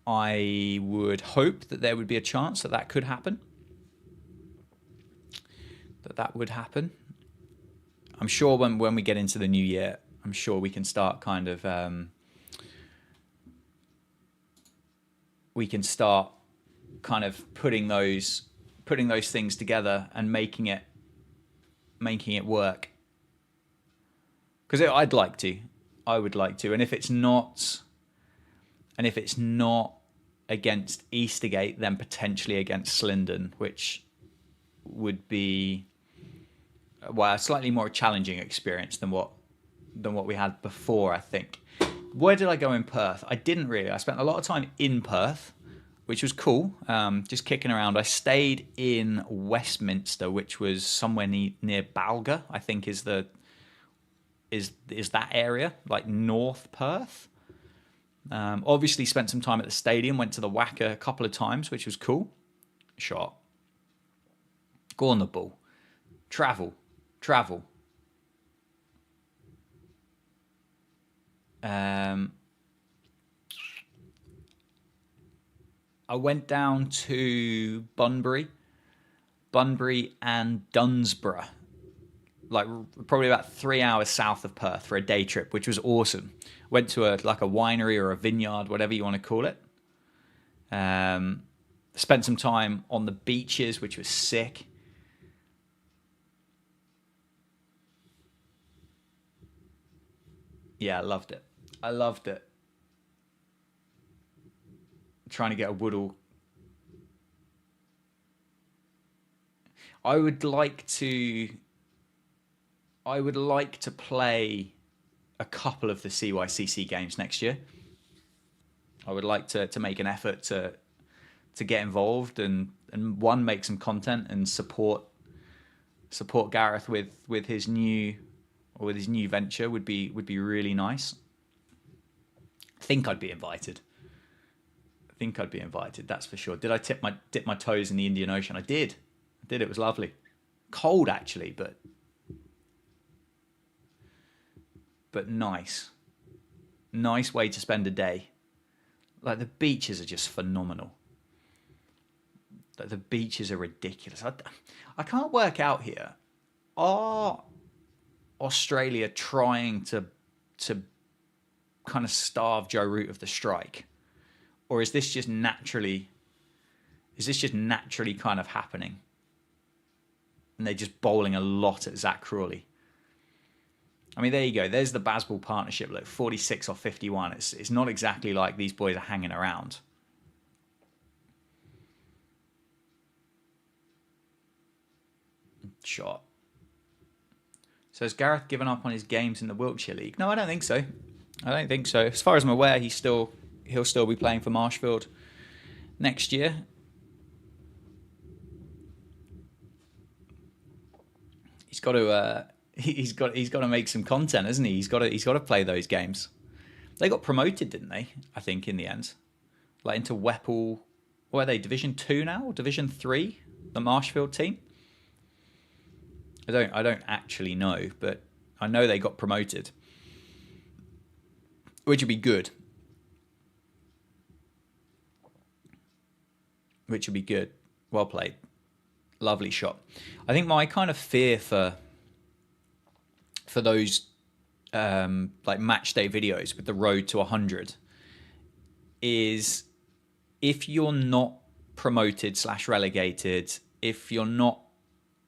I would hope that there would be a chance that could happen. That would happen. I'm sure when we get into the new year, I'm sure we can start kind of putting those things together and making it work. Because I would like to, and if it's not against Eastergate, then potentially against Slindon, which would be a slightly more challenging experience than what we had before, I think. Where did I go in Perth? I didn't really. I spent a lot of time in Perth, which was cool, just kicking around. I stayed in Westminster, which was somewhere near Balga, I think is that area, like North Perth. Obviously spent some time at the stadium, went to the Wacker a couple of times, which was cool. Shot. Go on the ball. Travel. I went down to Bunbury and Dunsborough, like probably about 3 hours south of Perth for a day trip, which was awesome. Went to a winery or a vineyard, whatever you want to call it. Spent some time on the beaches, which was sick. Yeah, I loved it. trying to get a Woodall. I would like to play a couple of the CYCC games next year. I would like to make an effort to get involved and one, make some content and support Gareth with his new venture would be really nice. I think I'd be invited. That's for sure. Did I dip my toes in the Indian Ocean? I did. It was lovely. Cold actually, but nice. Nice way to spend a day. Like, the beaches are just phenomenal. Like, the beaches are ridiculous. I can't work out here. Are Australia trying to kind of starve Joe Root of the strike, or is this just naturally kind of happening? And they're just bowling a lot at Zach Crawley. I mean, there you go. There's the Bazball partnership. Look, 46 or 51. It's not exactly like these boys are hanging around. Shot. So has Gareth given up on his games in the Wiltshire League? No, I don't think so. As far as I'm aware, he'll still be playing for Marshfield next year. He's got to make some content, hasn't he? He's got to play those games. They got promoted, didn't they? I think in the end, like into Weppel. What are they? Division 2 now? Division 3? The Marshfield team. I don't actually know, but I know they got promoted, which would be good. Well played. Lovely shot. I think my kind of fear for those like match day videos with the road to 100 is, if you're not promoted / relegated, if you're not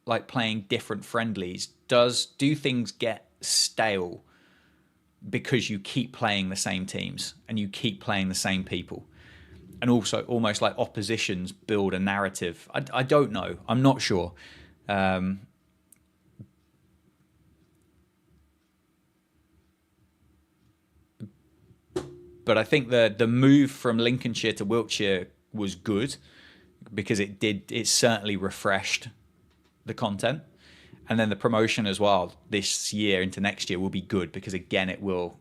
like playing different friendlies, do things get stale because you keep playing the same teams and you keep playing the same people? And also almost like oppositions build a narrative. I don't know. I'm not sure. But I think the move from Lincolnshire to Wiltshire was good because it certainly refreshed the content. And then the promotion as well this year into next year will be good because, again, it will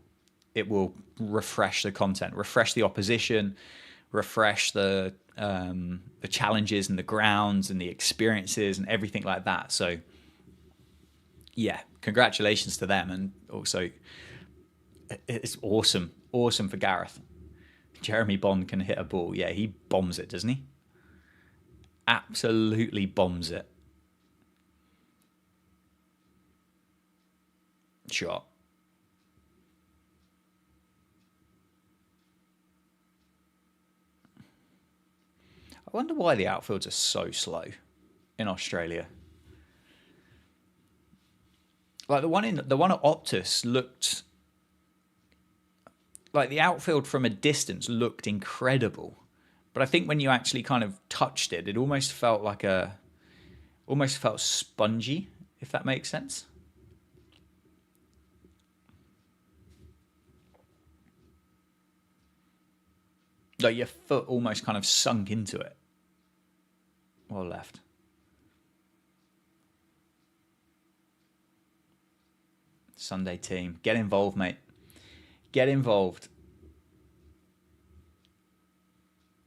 refresh the content, refresh the opposition, refresh the challenges and the grounds and the experiences and everything like that. So yeah, congratulations to them. And also it's awesome for Gareth. Jeremy Bond can hit a ball. Yeah, he bombs it, doesn't he? Absolutely bombs it. Shot. I wonder why the outfields are so slow in Australia. Like the one at Optus looked like the outfield from a distance looked incredible, but I think when you actually kind of touched it, it almost felt spongy, if that makes sense. Like your foot almost kind of sunk into it. Well left. Sunday team. Get involved, mate. Get involved.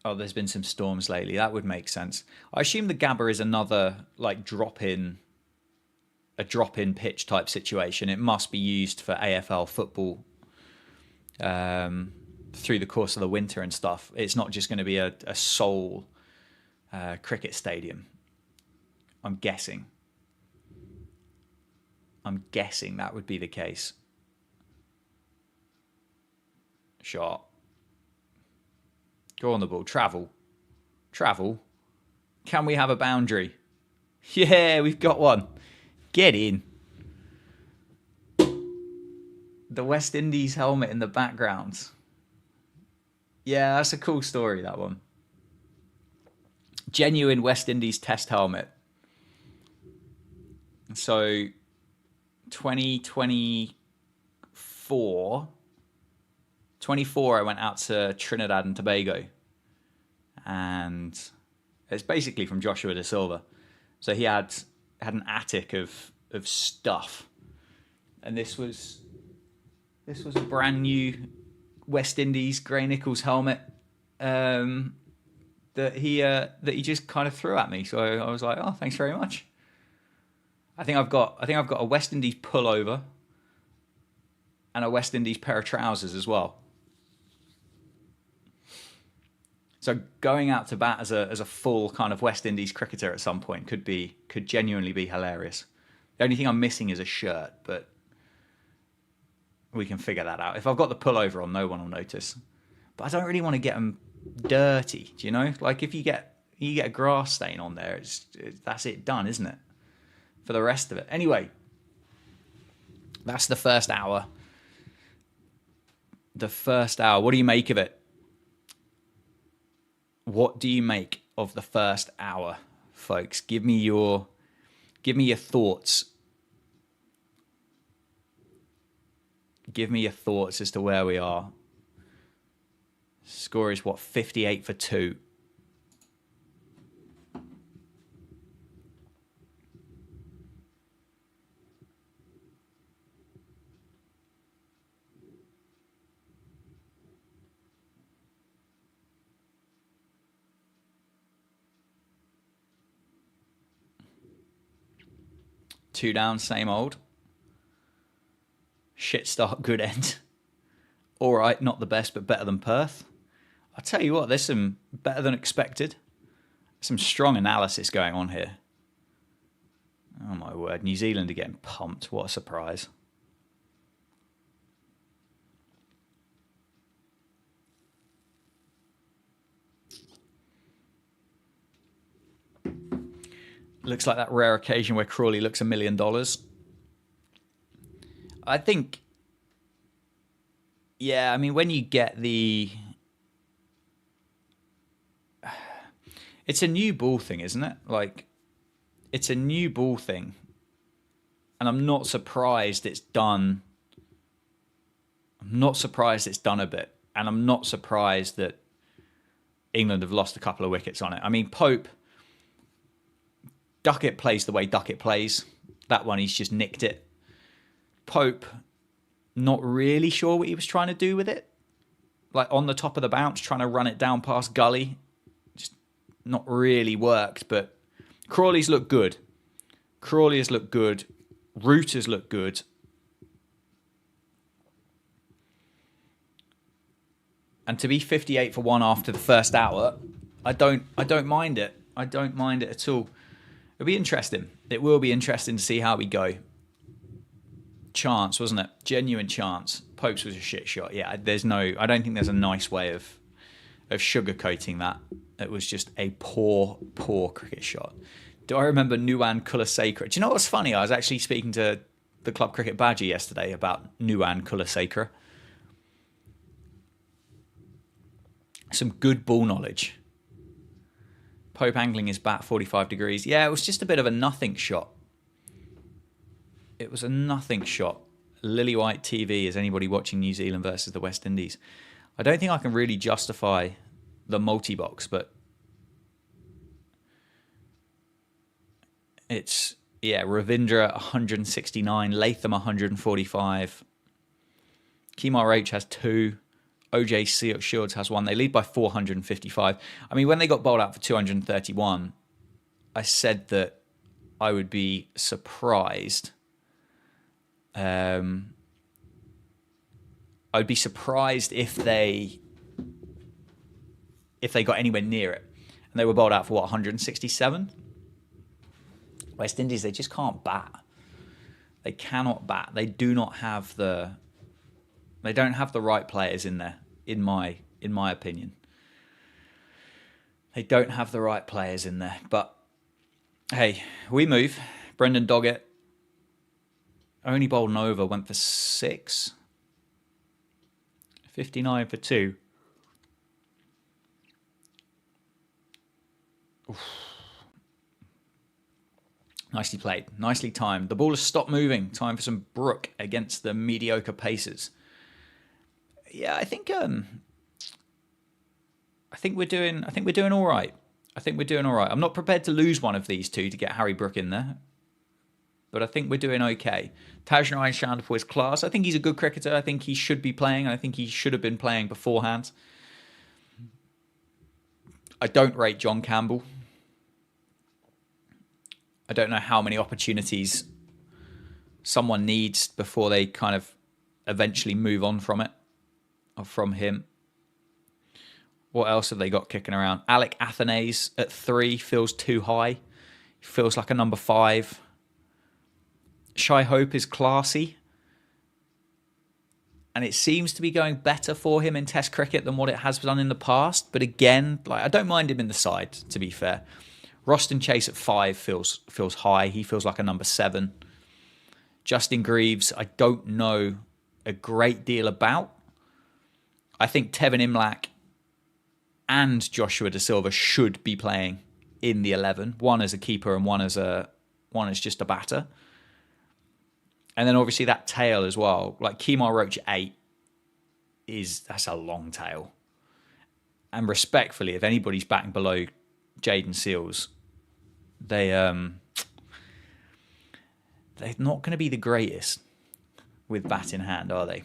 Oh, there's been some storms lately. That would make sense. I assume the Gabba is another like drop-in pitch type situation. It must be used for AFL football through the course of the winter and stuff. It's not just going to be a sole cricket stadium. I'm guessing that would be the case. Shot. Go on the ball. Travel. Can we have a boundary? Yeah, we've got one. Get in. The West Indies helmet in the background. Yeah, that's a cool story, that one. Genuine West Indies test helmet. So 2024, 24, I went out to Trinidad and Tobago, and it's basically from Joshua De Silva. So he had an attic of stuff, and this was a brand new West Indies Gray Nichols helmet that he just kind of threw at me. So I was like, oh, thanks very much. I think I've got a West Indies pullover and a West Indies pair of trousers as well. So going out to bat as a full kind of West Indies cricketer at some point could genuinely be hilarious. The only thing I'm missing is a shirt, but we can figure that out. If I've got the pullover on, no one will notice. But I don't really want to get them dirty, do you know? Like if you get a grass stain on there, that's it done, isn't it? For the rest of it. Anyway, that's the first hour. The first hour. What do you make of it? What do you make of the first hour, folks? Give me your thoughts. Give me your thoughts as to where we are. Score is what, 58 for 2. Two down, same old. Shit start, good end. All right, not the best, but better than Perth. I'll tell you what, there's some better than expected. Some strong analysis going on here. Oh my word, New Zealand are getting pumped. What a surprise. Looks like that rare occasion where Crawley looks $1 million. I think, yeah, I mean, when you get the... It's a new ball thing, isn't it? Like, it's a new ball thing. And I'm not surprised it's done... I'm not surprised it's done a bit. And I'm not surprised that England have lost a couple of wickets on it. I mean, Pope... Duckett plays the way Duckett plays. That one, he's just nicked it. Pope, not really sure what he was trying to do with it. Like on the top of the bounce, trying to run it down past Gully. Just not really worked, but Crawley's looked good. Crawley has looked good. Root has looked good. And to be 58 for 1 after the first hour, I don't mind it. I don't mind it at all. It'll be interesting. It will be interesting to see how we go. Chance, wasn't it? Genuine chance. Pope's was a shit shot. Yeah, I don't think there's a nice way of sugarcoating that. It was just a poor cricket shot. Do I remember Nuwan Kulasekara? Do you know what's funny? I was actually speaking to the Club Cricket Badger yesterday about Nuwan Kulasekara. Some good ball knowledge. Pope angling his bat 45 degrees. Yeah, it was just a bit of a nothing shot. It was a nothing shot. Lily White TV, is anybody watching New Zealand versus the West Indies? I don't think I can really justify the multi-box, but it's, yeah, Ravindra 169, Latham 145. Kemar H has 2. OJ Shields has 1. They lead by 455. I mean, when they got bowled out for 231, I said that I would be surprised. I'd be surprised if they got anywhere near it. And they were bowled out for, what, 167? West Indies, they just can't bat. They cannot bat. They do not have the... They don't have the right players in there, in my opinion. They don't have the right players in there. But, hey, we move. Brendan Doggett only bowled an over, went for 6. 59 for 2. Nicely played. Nicely timed. The ball has stopped moving. Time for some Brook against the mediocre Pacers. Yeah, I think we're doing all right. I think we're doing all right. I'm not prepared to lose one of these two to get Harry Brook in there, but I think we're doing okay. Tajnai Shandapur is class. I think he's a good cricketer. I think he should be playing. I think he should have been playing beforehand. I don't rate John Campbell. I don't know how many opportunities someone needs before they kind of eventually move on from it or from him. What else have they got kicking around? Alec Athanase at 3 feels too high. He feels like a number 5. Shai Hope is classy. And it seems to be going better for him in Test cricket than what it has done in the past. But again, I don't mind him in the side, to be fair. Roston Chase at 5 feels high. He feels like a number 7. Justin Greaves, I don't know a great deal about. I think Tevin Imlach and Joshua Da Silva should be playing in the 11. One as a keeper and one as just a batter. And then obviously that tail as well. Like Kemar Roach 8 that's a long tail. And respectfully, if anybody's batting below Jaden Seals, they're not going to be the greatest with bat in hand, are they?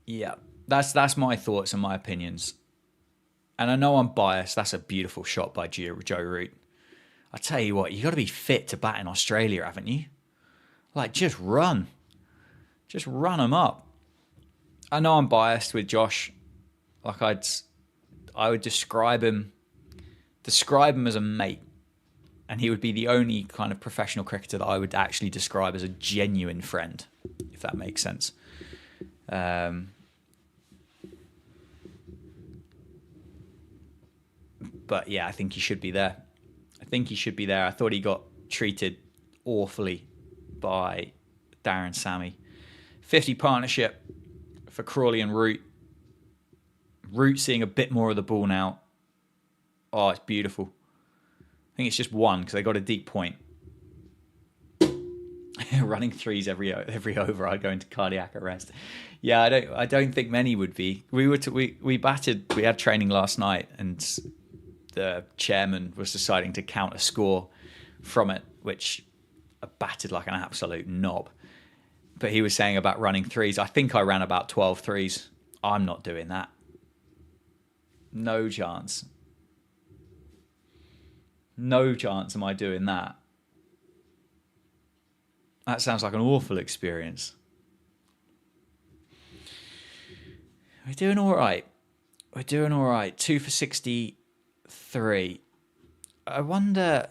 Yeah, that's my thoughts and my opinions. And I know I'm biased. That's a beautiful shot by Joe Root. I tell you what, you got to be fit to bat in Australia, haven't you? Like, just run them up. I know I'm biased with Josh. Like I would describe him as a mate, and he would be the only kind of professional cricketer that I would actually describe as a genuine friend, if that makes sense. But yeah, I think he should be there. I thought he got treated awfully by Darren Sammy. 50 partnership for Crawley and Root. Root seeing a bit more of the ball now. Oh, it's beautiful. I think it's just one because they got a deep point. Running threes every over, I'd go into cardiac arrest. Yeah, I don't think many would be. We batted. We had training last night, and the chairman was deciding to count a score from it, which I batted like an absolute knob. But he was saying about running threes. I think I ran about 12 threes. I'm not doing that. No chance. No chance am I doing that. That sounds like an awful experience. We're doing all right. 2 for 63. I wonder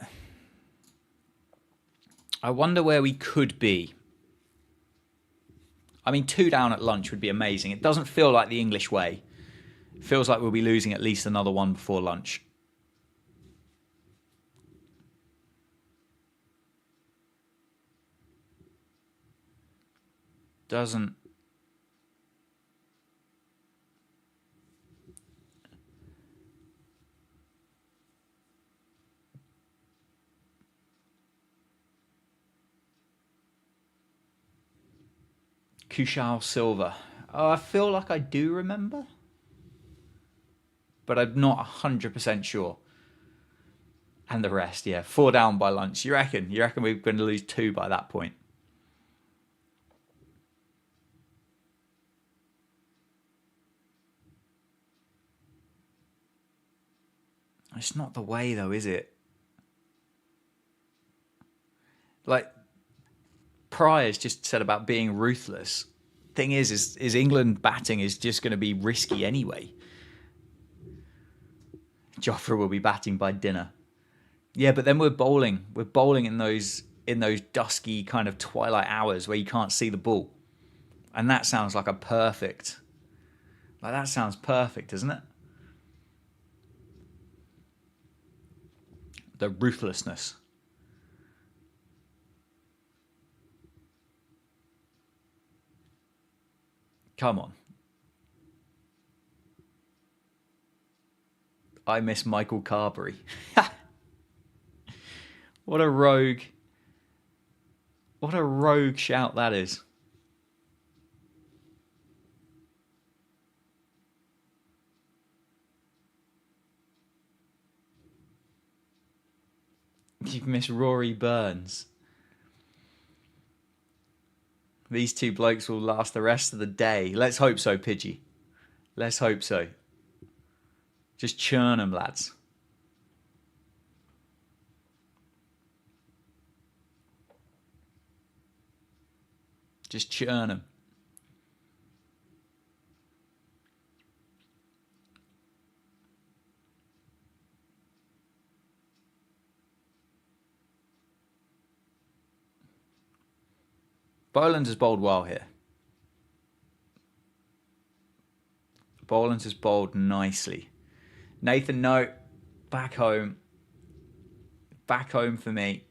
where we could be. I mean, 2 down at lunch would be amazing. It doesn't feel like the English way. It feels like we'll be losing at least another one before lunch. Doesn't. Kushal Silva. Oh, I feel like I do remember, but I'm not 100% sure. And the rest, yeah. 4 down by lunch. You reckon? We're going to lose 2 by that point? It's not the way, though, is it? Like, Pryor's just said about being ruthless. Thing is England batting is just going to be risky anyway. Jofra will be batting by dinner. Yeah, but then we're bowling. We're bowling in those dusky kind of twilight hours where you can't see the ball. And that sounds like that sounds perfect, doesn't it? The ruthlessness. Come on. I miss Michael Carberry. What a rogue. What a rogue shout that is. You've missed Rory Burns. These two blokes will last the rest of the day. Let's hope so, Pidgey. Let's hope so. Just churn them, lads. Just churn them. Boland has bowled well here. Boland has bowled nicely. Nathan, no. Back home. Back home for me.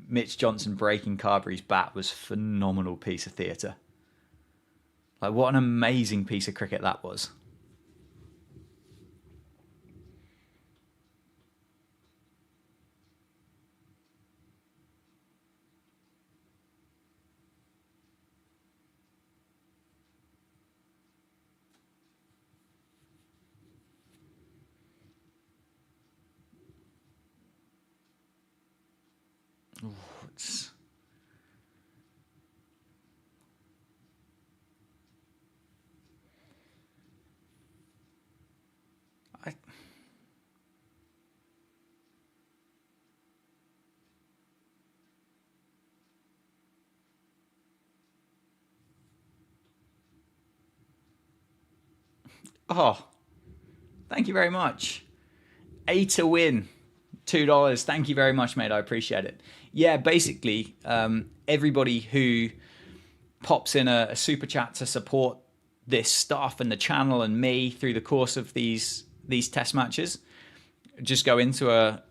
Mitch Johnson breaking Carberry's bat was a phenomenal piece of theatre. Like, what an amazing piece of cricket that was. It's... Oh, thank you very much. A to win. $2. Thank you very much, mate. I appreciate it. Yeah, basically, everybody who pops in a super chat to support this stuff and the channel and me through the course of these test matches, just go into a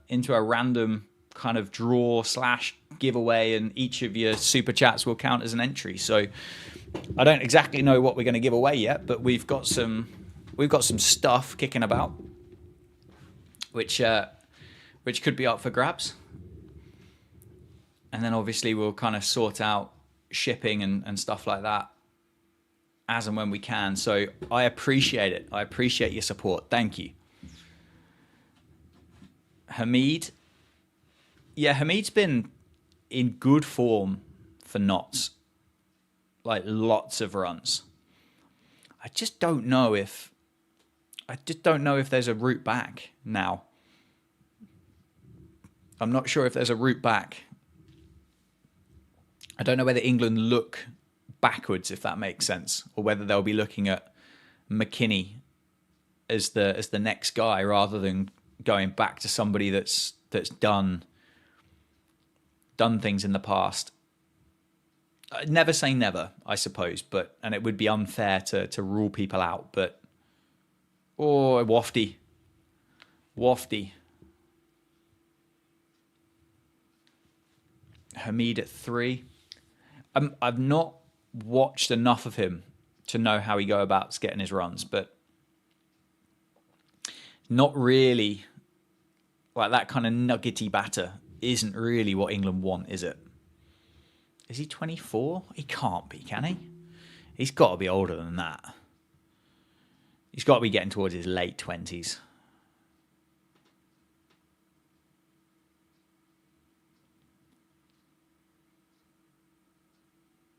random kind of draw / giveaway, and each of your super chats will count as an entry. So I don't exactly know what we're going to give away yet, but we've got some stuff kicking about, which could be up for grabs. And then obviously we'll kind of sort out shipping and stuff like that as and when we can. So I appreciate it. I appreciate your support. Thank you. Hamid. Yeah, Hamid's been in good form for knots. Like, lots of runs. I just don't know if there's a route back now. I'm not sure if there's a route back. I don't know whether England look backwards, if that makes sense, or whether they'll be looking at McKinney as the next guy rather than going back to somebody that's done things in the past. Never say never, I suppose, and it would be unfair to rule people out. But wafty. Hamid at 3. I've not watched enough of him to know how he go about getting his runs, but not really. Like, that kind of nuggety batter isn't really what England want, is it? Is he 24? He can't be, can he? He's got to be older than that. He's got to be getting towards his late 20s.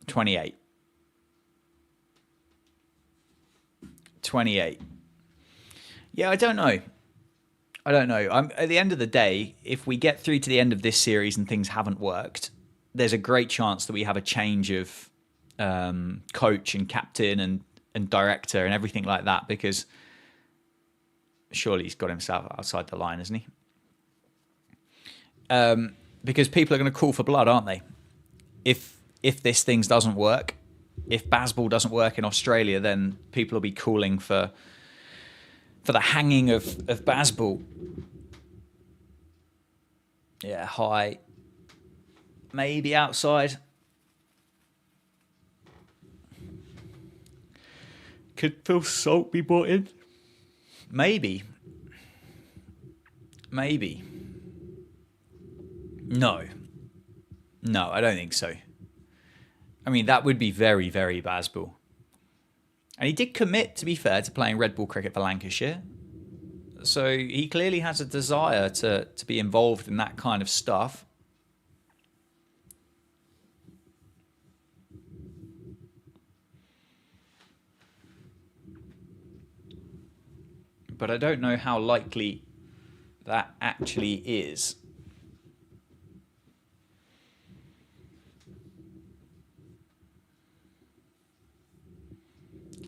$28. Yeah, I don't know. At the end of the day, if we get through to the end of this series and things haven't worked, there's a great chance that we have a change of coach and captain and director and everything like that, because surely he's got himself outside the line, hasn't he? Because people are going to call for blood, aren't they? If this thing doesn't work, if Bazball doesn't work in Australia, then people will be calling for the hanging of Bazball. Yeah, high. Maybe outside. Could Phil Salt be brought in? Maybe. Maybe. No. No, I don't think so. I mean, that would be very, very Bazball. And he did commit, to be fair, to playing red ball cricket for Lancashire. So he clearly has a desire to be involved in that kind of stuff. But I don't know how likely that actually is.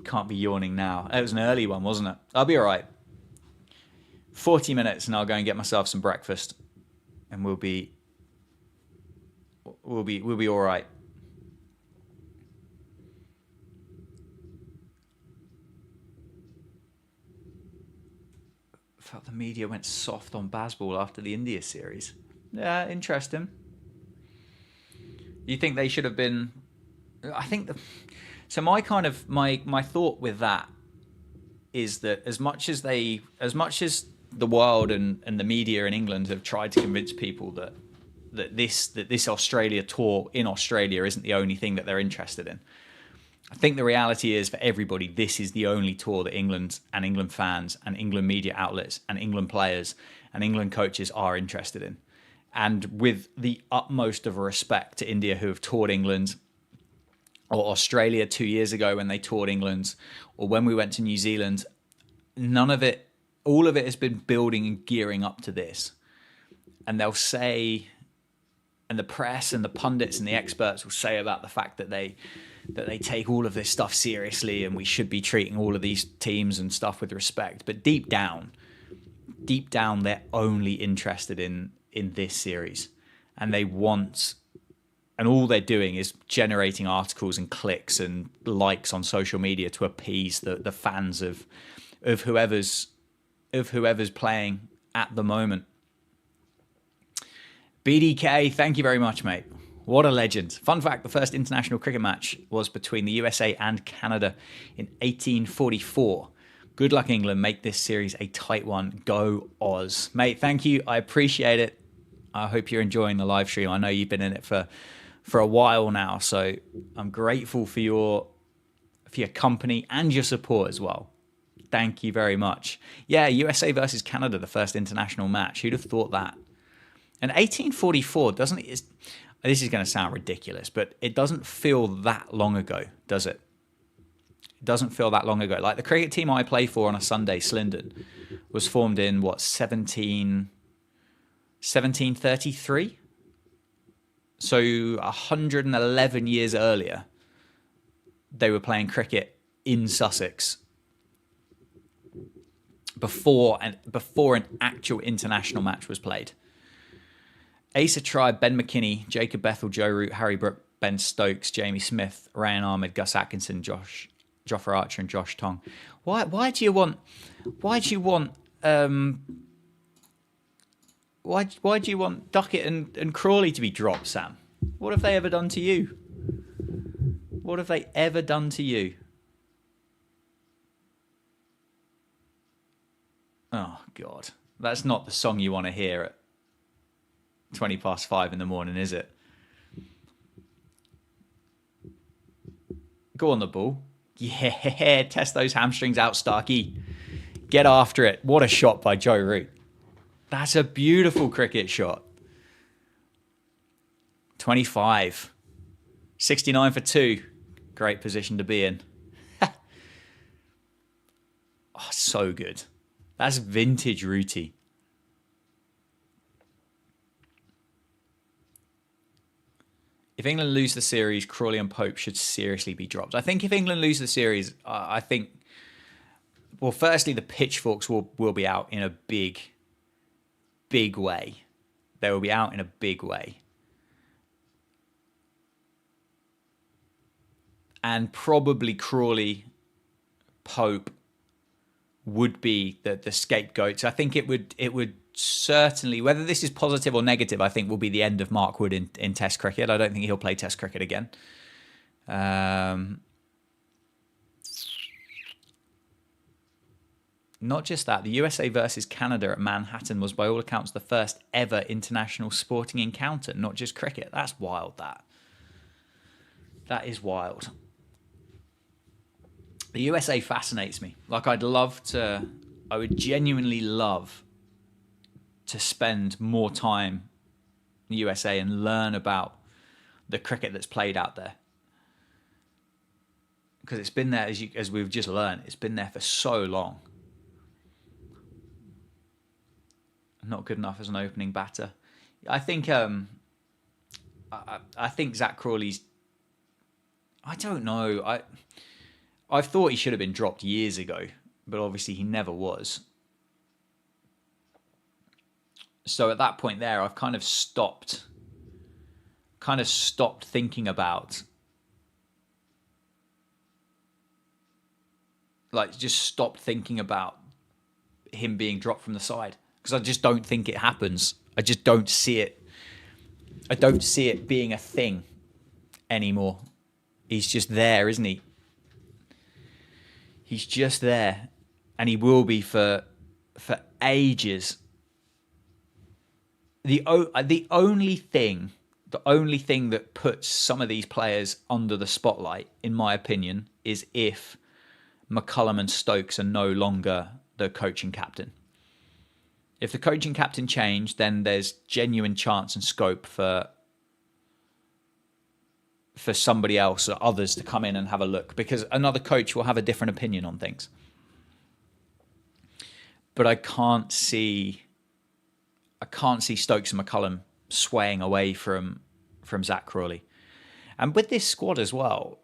Can't be yawning now. It was an early one, wasn't it? I'll be all right. 40 minutes and I'll go and get myself some breakfast, and we'll be all right. Felt the media went soft on Bazball after the India series. Yeah, interesting. You think they should have been? I think so. My thought with that is that as much as the world and the media in England have tried to convince people that this Australia tour in Australia isn't the only thing that they're interested in, I think the reality is for everybody, this is the only tour that England and England fans and England media outlets and England players and England coaches are interested in. And with the utmost of respect to India, who have toured England, or Australia 2 years ago when they toured England, or when we went to New Zealand, all of it has been building and gearing up to this. And they'll say, and the press and the pundits and the experts will say about the fact that they take all of this stuff seriously and we should be treating all of these teams and stuff with respect. But deep down, they're only interested in this series. And they want, and all they're doing is generating articles and clicks and likes on social media to appease the fans of whoever's playing at the moment. BDK, thank you very much, mate. What a legend. Fun fact, the first international cricket match was between the USA and Canada in 1844. Good luck, England. Make this series a tight one. Go Oz. Mate, thank you. I appreciate it. I hope you're enjoying the live stream. I know you've been in it for a while now, so I'm grateful for your company and your support as well. Thank you very much. Yeah, USA versus Canada, the first international match. Who'd have thought that? And 1844, doesn't it? This is going to sound ridiculous, but it doesn't feel that long ago, does it? It doesn't feel that long ago. Like the cricket team I play for on a Sunday, Slindon, was formed in, 1733? So 111 years earlier, they were playing cricket in Sussex before an actual international match was played. Asa Tribe, Ben McKinney, Jacob Bethel, Joe Root, Harry Brook, Ben Stokes, Jamie Smith, Ryan Ahmed, Gus Atkinson, Jofra Archer, and Josh Tong. Why do you want Duckett and Crawley to be dropped, Sam? What have they ever done to you? What have they ever done to you? Oh, God. That's not the song you want to hear at 5:20 in the morning, is it? Go on the ball. Yeah, test those hamstrings out, Starkey. Get after it. What a shot by Joe Root. That's a beautiful cricket shot. 25. 69 for 2. Great position to be in. Oh, so good. That's vintage Rooty. If England lose the series, Crawley and Pope should seriously be dropped. I think if England lose the series, firstly, the pitchforks will be out in a big way. They will be out in a big way. And probably Crawley, Pope would be the scapegoats. I think it would certainly, whether this is positive or negative, I think will be the end of Mark Wood in Test cricket. I don't think he'll play Test cricket again. Not just that, the USA versus Canada at Manhattan was by all accounts the first ever international sporting encounter, not just cricket. That's wild, that is wild. The USA fascinates me. Like, I would genuinely love to spend more time in the USA and learn about the cricket that's played out there. Because it's been there, as we've just learned, it's been there for so long. Not good enough as an opening batter. I think I think Zach Crawley's, I don't know. I thought he should have been dropped years ago, but obviously he never was. So at that point there, I've kind of stopped thinking about, just stopped thinking about him being dropped from the side, because I just don't think it happens. I just don't see it. I don't see it being a thing anymore. He's just there, isn't he? He's just there, and he will be for ages. The only thing that puts some of these players under the spotlight, in my opinion, is if McCullum and Stokes are no longer the coaching captain. If the coaching captain changed, then there's genuine chance and scope for somebody else or others to come in and have a look, because another coach will have a different opinion on things. But I can't see Stokes and McCullum swaying away from Zach Crawley. And with this squad as well,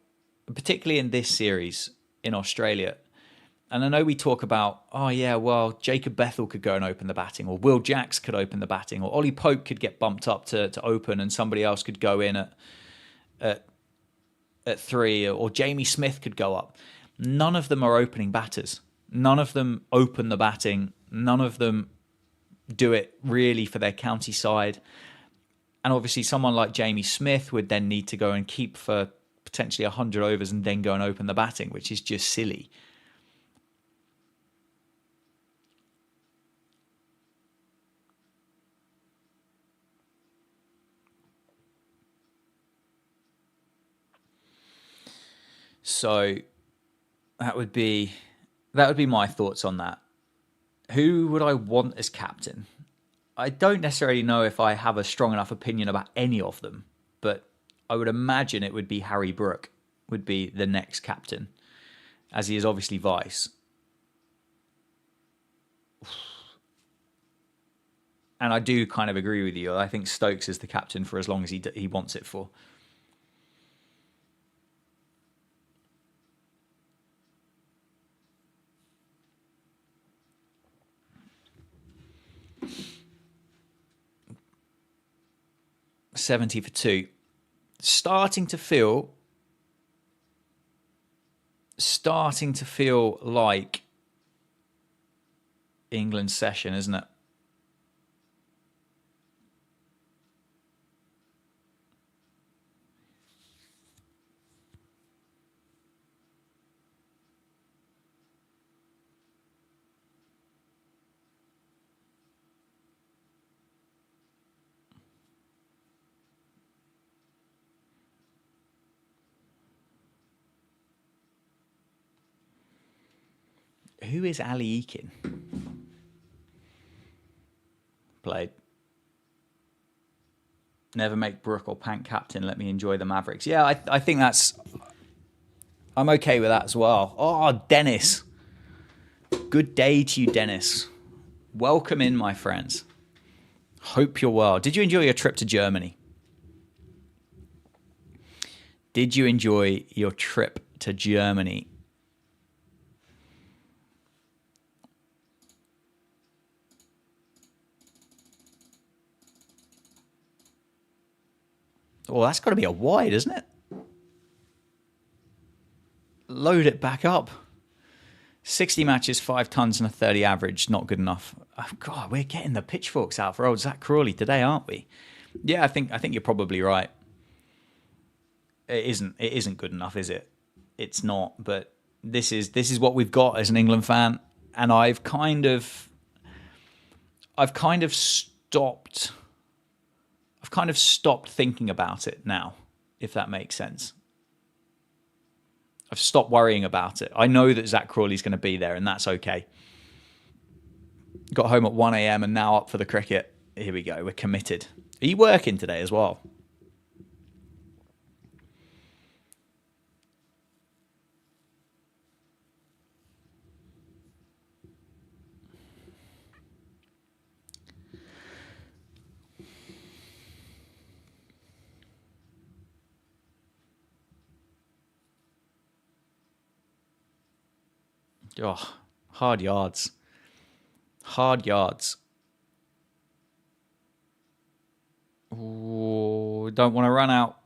particularly in this series in Australia, and I know we talk about, Jacob Bethel could go and open the batting, or Will Jacks could open the batting, or Ollie Pope could get bumped up to open and somebody else could go in at 3, or Jamie Smith could go up. None of them are opening batters. None of them open the batting. None of them do it really for their county side. And obviously someone like Jamie Smith would then need to go and keep for potentially 100 overs and then go and open the batting, which is just silly. So that would be my thoughts on that. Who would I want as captain? I don't necessarily know if I have a strong enough opinion about any of them, but I would imagine it would be Harry Brook would be the next captain, as he is obviously vice. And I do kind of agree with you. I think Stokes is the captain for as long as he wants it for. $70 for 2. Starting to feel like England's session, isn't it? Who is Ali Eakin? Played. Never make Brook or Pant captain. Let me enjoy the Mavericks. Yeah, I think that's... I'm okay with that as well. Oh, Dennis. Good day to you, Dennis. Welcome in, my friends. Hope you're well. Did you enjoy your trip to Germany? Did you enjoy your trip to Germany? Well, that's got to be a wide, isn't it? Load it back up. 60 matches, 5 tons and a 30 average. Not good enough. Oh, God, we're getting the pitchforks out for old Zach Crawley today, aren't we? Yeah, I think you're probably right. It isn't good enough, is it? It's not. But this is what we've got as an England fan. and I've kind of stopped. I've kind of stopped thinking about it now, if that makes sense. I've stopped worrying about it. I know that Zach Crawley's going to be there, and that's okay. Got home at 1 a.m. and now up for the cricket. Here we go. We're committed. Are you working today as well? Oh, hard yards. Hard yards. Ooh, don't want to run out.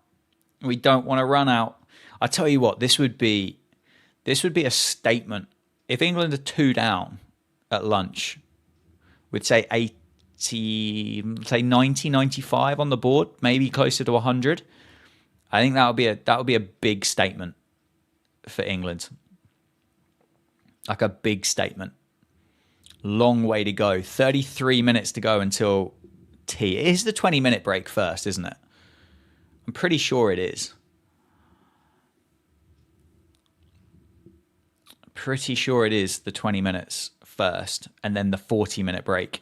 We don't want to run out. I tell you what, this would be a statement. If England are 2 down at lunch, we'd say 80, say 90, 95 on the board, maybe closer to 100. I think that would be a big statement for England. Like a big statement. Long way to go. 33 minutes to go until tea. It is the 20-minute break first, isn't it? I'm pretty sure it is. Pretty sure it is the 20 minutes first, and then the 40-minute break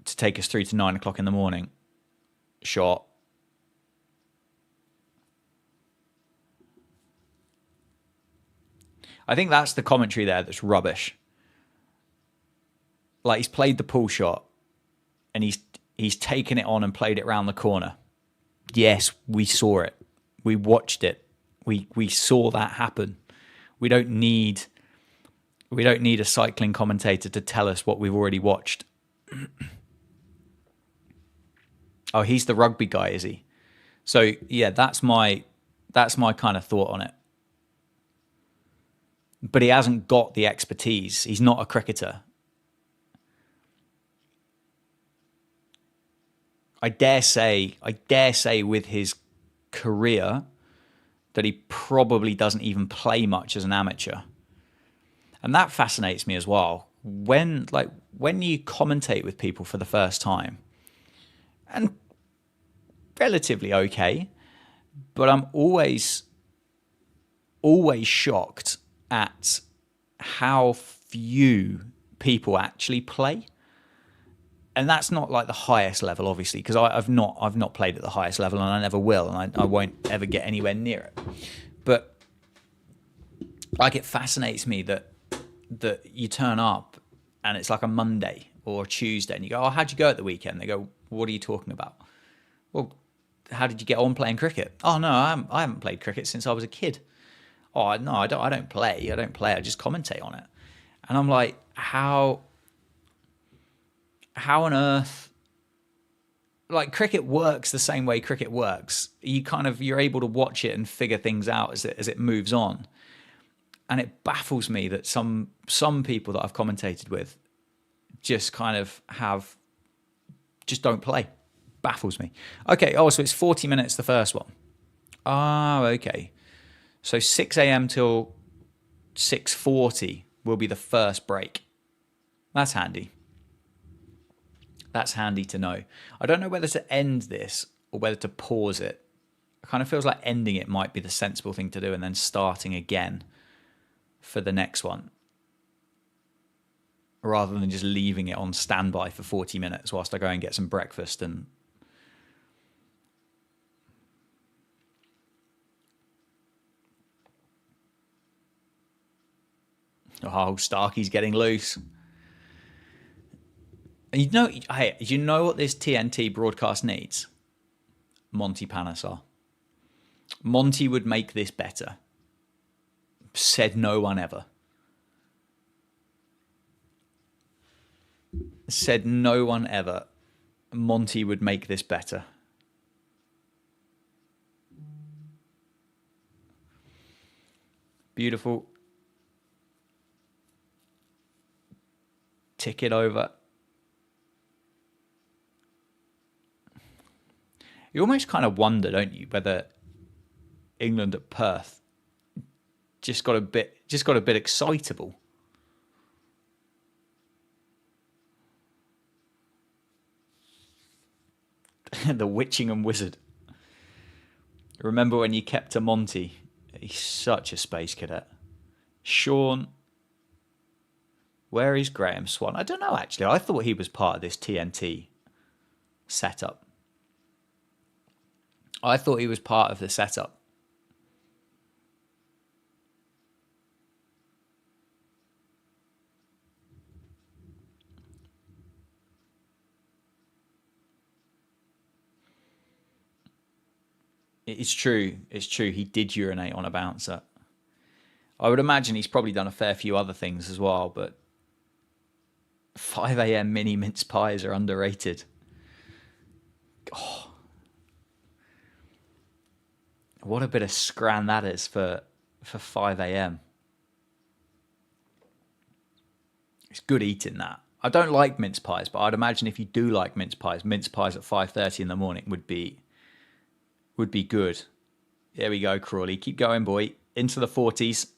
to take us through to 9 o'clock in the morning. Shot. I think that's the commentary there that's rubbish. Like, he's played the pull shot and he's taken it on and played it round the corner. Yes, we saw it. We watched it. We saw that happen. We don't need a cycling commentator to tell us what we've already watched. Oh, he's the rugby guy, is he? So yeah, that's my kind of thought on it. But he hasn't got the expertise. He's not a cricketer. I dare say with his career that he probably doesn't even play much as an amateur. And that fascinates me as well. When you commentate with people for the first time, and relatively okay, but I'm always shocked at how few people actually play. And that's not like the highest level, obviously, because I've not played at the highest level, and I never will, and I won't ever get anywhere near it. But like, it fascinates me that you turn up and it's like a Monday or a Tuesday, and you go, "Oh, how'd you go at the weekend?" They go, "What are you talking about?" Well, how did you get on playing cricket? "Oh no, I haven't played cricket since I was a kid." "Oh no, I don't play. I just commentate on it." And I'm like, how on earth? Like, cricket works the same way cricket works. You're able to watch it and figure things out as it moves on. And it baffles me that some people that I've commentated with just just don't play. Baffles me. Okay, so it's 40 minutes the first one. Oh, okay. So 6 a.m. till 6:40 will be the first break. That's handy. That's handy to know. I don't know whether to end this or whether to pause it. It kind of feels like ending it might be the sensible thing to do, and then starting again for the next one, rather than just leaving it on standby for 40 minutes whilst I go and get some breakfast. And Starkey's getting loose. You know what this TNT broadcast needs? Monty Panesar. Monty would make this better. Said no one ever. Said no one ever. Monty would make this better. Beautiful. Tick it over. You almost kind of wonder, don't you, whether England at Perth just got a bit excitable. The Witchingham Wizard. Remember when you kept a Monty? He's such a space cadet. Sean. Where is Graham Swan? I don't know, actually. I thought he was part of this TNT setup. I thought he was part of the setup. It's true. It's true. He did urinate on a bouncer. I would imagine he's probably done a fair few other things as well, but 5 a.m. mini mince pies are underrated. Oh, what a bit of scran that is for 5 a.m. It's good eating that. I don't like mince pies, but I'd imagine if you do like mince pies at 5:30 in the morning would be good. There we go, Crawley. Keep going, boy. Into the 40s.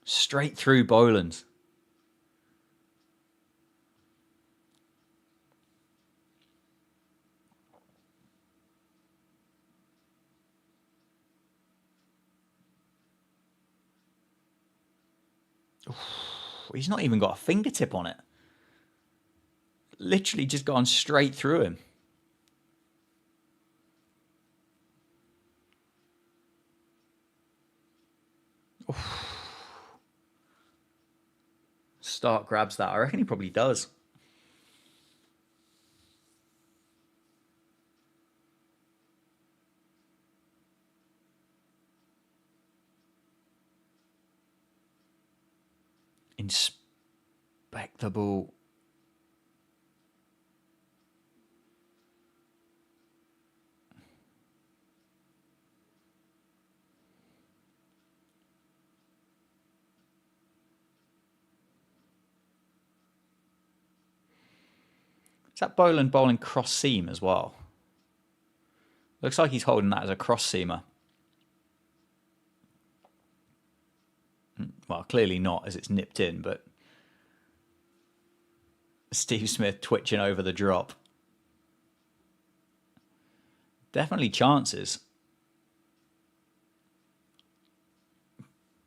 Straight through Boland. He's not even got a fingertip on it. Literally just gone straight through him. Starc grabs that. I reckon he probably does. Inspect the ball. Is that Boland bowling cross seam as well? Looks like he's holding that as a cross seamer. Well, clearly not, as it's nipped in, but Steve Smith twitching over the drop. Definitely chances.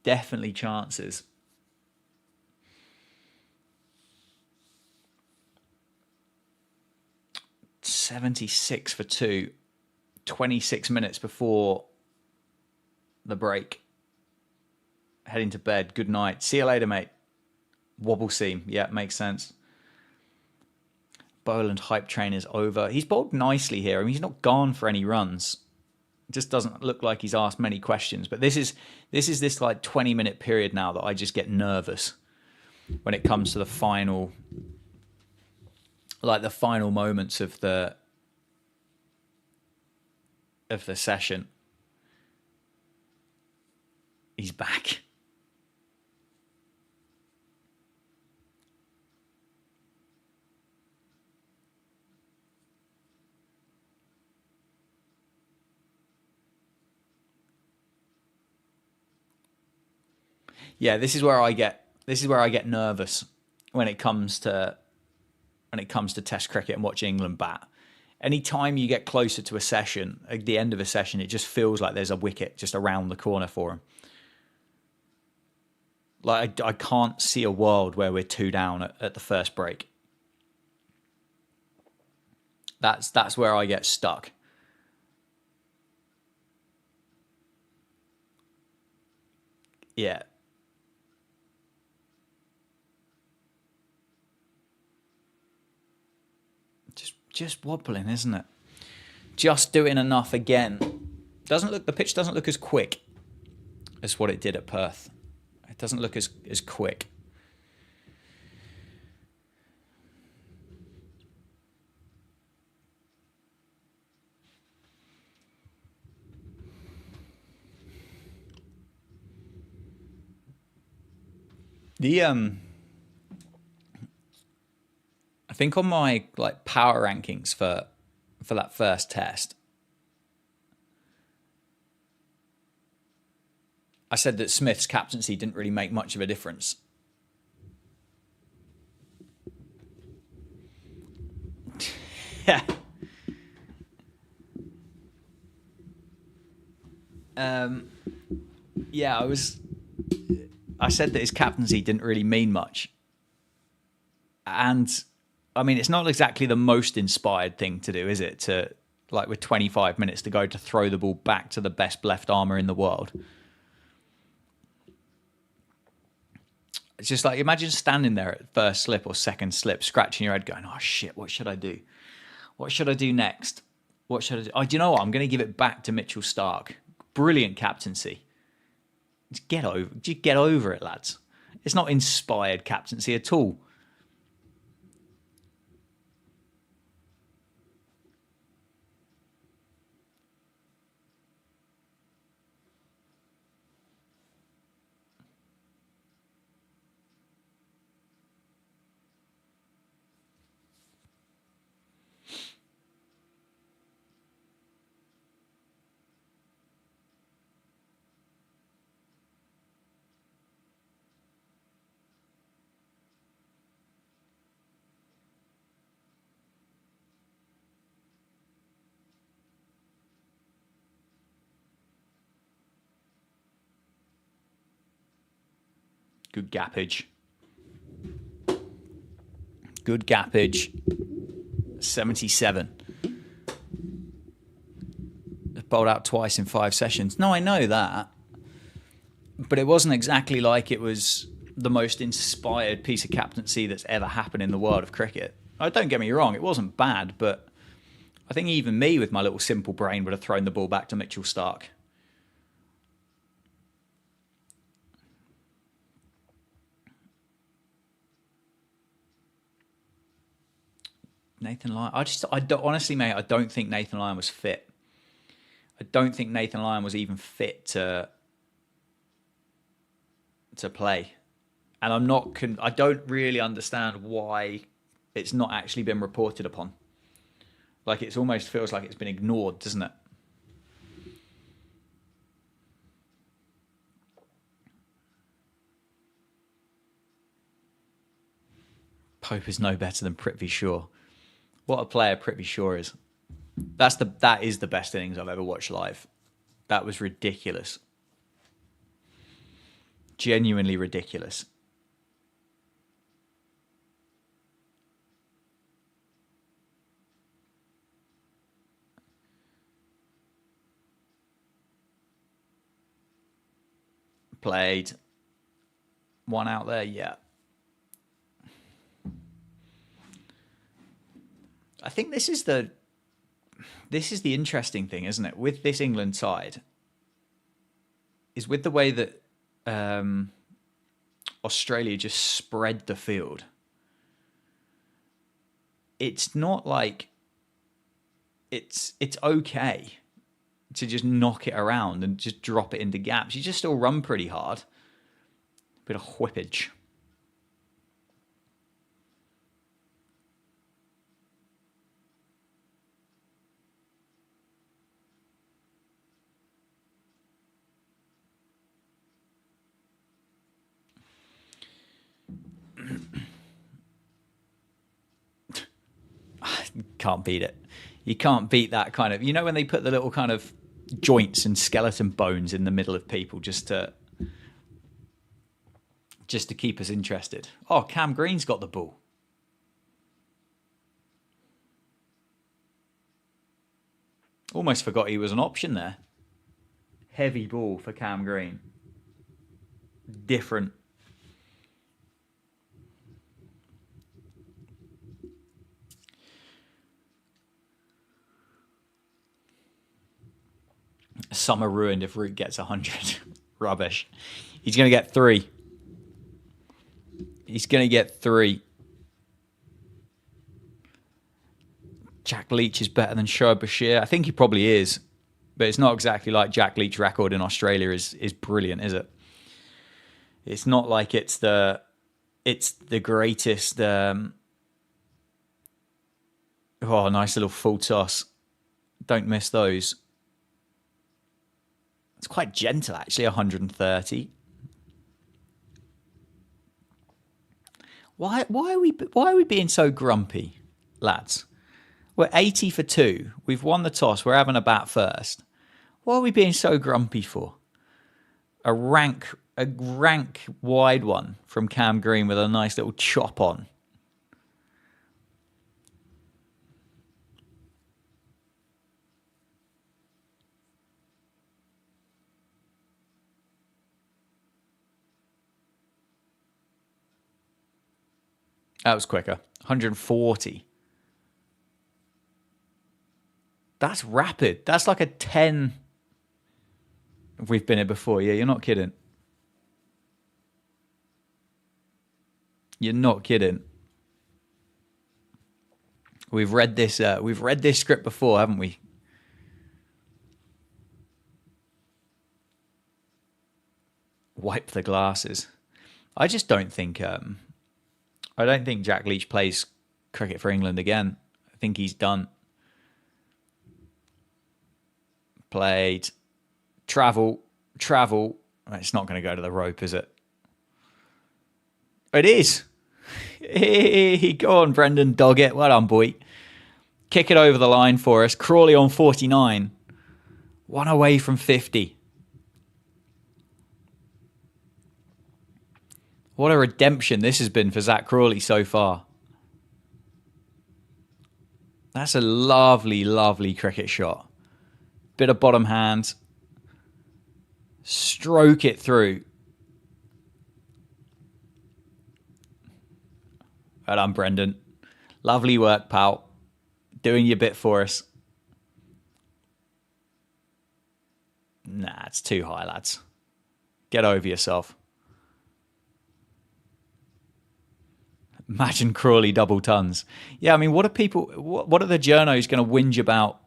Definitely chances. $76 for 2. 26 minutes before the break. Heading to bed. Good night. See you later, mate. Wobble seam. Yeah, makes sense. Boland hype train is over. He's bowled nicely here. I mean, he's not gone for any runs. It just doesn't look like he's asked many questions. But this is this like 20-minute period now that I just get nervous when it comes to the final, like the final moments of the session. He's back. Yeah, this is where I get nervous when it comes to Test cricket and watching England bat. Any time you get closer to a session, at the end of a session, it just feels like there's a wicket just around the corner for him. Like I can't see a world where we're 2 down at the first break. That's where I get stuck. Yeah. Just wobbling, isn't it? Just doing enough again. The pitch doesn't look as quick as what it did at Perth. It doesn't look as quick. I think on my like power rankings for that first test, I said that Smith's captaincy didn't really make much of a difference. Yeah, I said that his captaincy didn't really mean much. And I mean, it's not exactly the most inspired thing to do, is it? To, like, with 25 minutes to go, to throw the ball back to the best left armour in the world. It's just like, imagine standing there at first slip or second slip, scratching your head going, oh shit, what should I do? What should I do next? What should I do? Oh, do you know what? I'm going to give it back to Mitchell Starc. Brilliant captaincy. Just get over it, lads. It's not inspired captaincy at all. Good gappage. Good gappage. 77. Bowled out twice in 5 sessions. No, I know that. But it wasn't exactly like it was the most inspired piece of captaincy that's ever happened in the world of cricket. Don't get me wrong, it wasn't bad, but I think even me with my little simple brain would have thrown the ball back to Mitchell Starc. Nathan Lyon. Honestly, mate, I don't think Nathan Lyon was fit. I don't think Nathan Lyon was even fit to play. And I don't really understand why it's not actually been reported upon. Like, it almost feels like it's been ignored, doesn't it? Pope is no better than Prithvi Shaw. What a player Prithvi Shaw is. That is the best innings I've ever watched live. That was ridiculous. Genuinely ridiculous. Played. One out there, yeah. I think this is the interesting thing, isn't it? With this England side, is with the way that Australia just spread the field. It's not like it's okay to just knock it around and just drop it into gaps. You just still run pretty hard. Bit of whippage. Can't beat it. You can't beat that kind of... You know when they put the little kind of joints and skeleton bones in the middle of people just to keep us interested. Oh, Cam Green's got the ball. Almost forgot he was an option there. Heavy ball for Cam Green. Different. Summer ruined if Root gets 100. Rubbish. He's going to get 3. He's going to get 3. Jack Leach is better than Shoaib Bashir. I think he probably is. But it's not exactly like Jack Leach's record in Australia is brilliant, is it? It's not like it's the greatest... oh, nice little full toss. Don't miss those. It's quite gentle, actually, 130. Why are we being so grumpy, lads? We're 80 for 2. We've won the toss. We're having a bat first. What are we being so grumpy for? A rank wide one from Cam Green with a nice little chop on. That was quicker. 140. That's rapid. That's like a 10. We've been here before. Yeah, you're not kidding. You're not kidding. We've read this script before, haven't we? Wipe the glasses. I just don't think Jack Leach plays cricket for England again. I think he's done. Played. Travel. It's not going to go to the rope, is it? It is. Go on, Brendan. Dog it. Well done, boy. Kick it over the line for us. Crawley on 49. One away from 50. What a redemption this has been for Zach Crawley so far. That's a lovely, lovely cricket shot. Bit of bottom hand. Stroke it through. Well done, Brendan. Lovely work, pal. Doing your bit for us. Nah, it's too high, lads. Get over yourself. Imagine Crawley double tons. Yeah, I mean, what are the journos going to whinge about?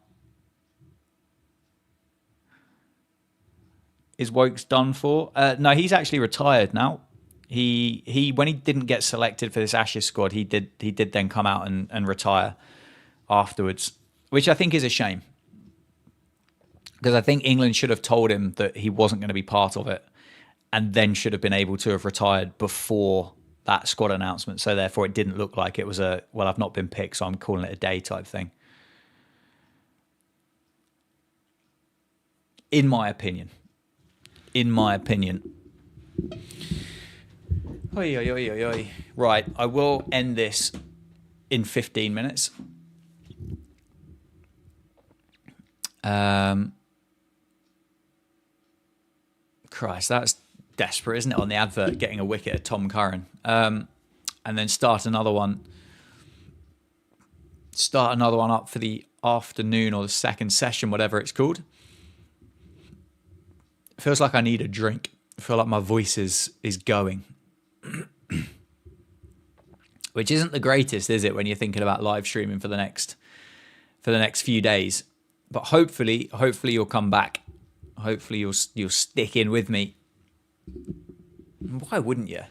Is Wokes done for? No, he's actually retired now. He when he didn't get selected for this Ashes squad, he did then come out and retire afterwards, which I think is a shame. Because I think England should have told him that he wasn't going to be part of it, and then should have been able to have retired before that squad announcement. So therefore it didn't look like it was I've not been picked, so I'm calling it a day type thing. In my opinion. Oi, oi, oi, oi, oi. Right, I will end this in 15 minutes. Christ, that's desperate, isn't it, on the advert, getting a wicket at Tom Curran. And then start another one up for the afternoon or the second session, whatever it's called. It feels like I need a drink. I feel like my voice is going. Which isn't the greatest, is it, when you're thinking about live streaming for the next few days. But hopefully you'll come back. Hopefully you'll stick in with me. Why wouldn't you?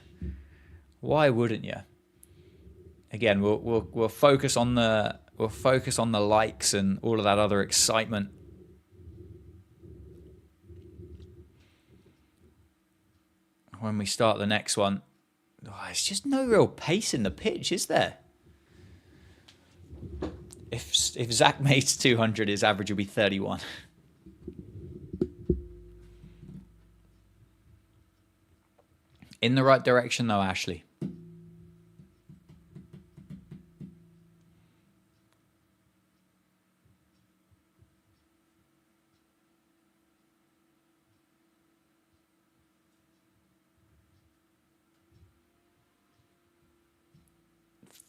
Again, we'll focus on the likes and all of that other excitement. When we start the next one, it's just no real pace in the pitch, is there? If Zach makes 200, his average will be 31. In the right direction, though, Ashley.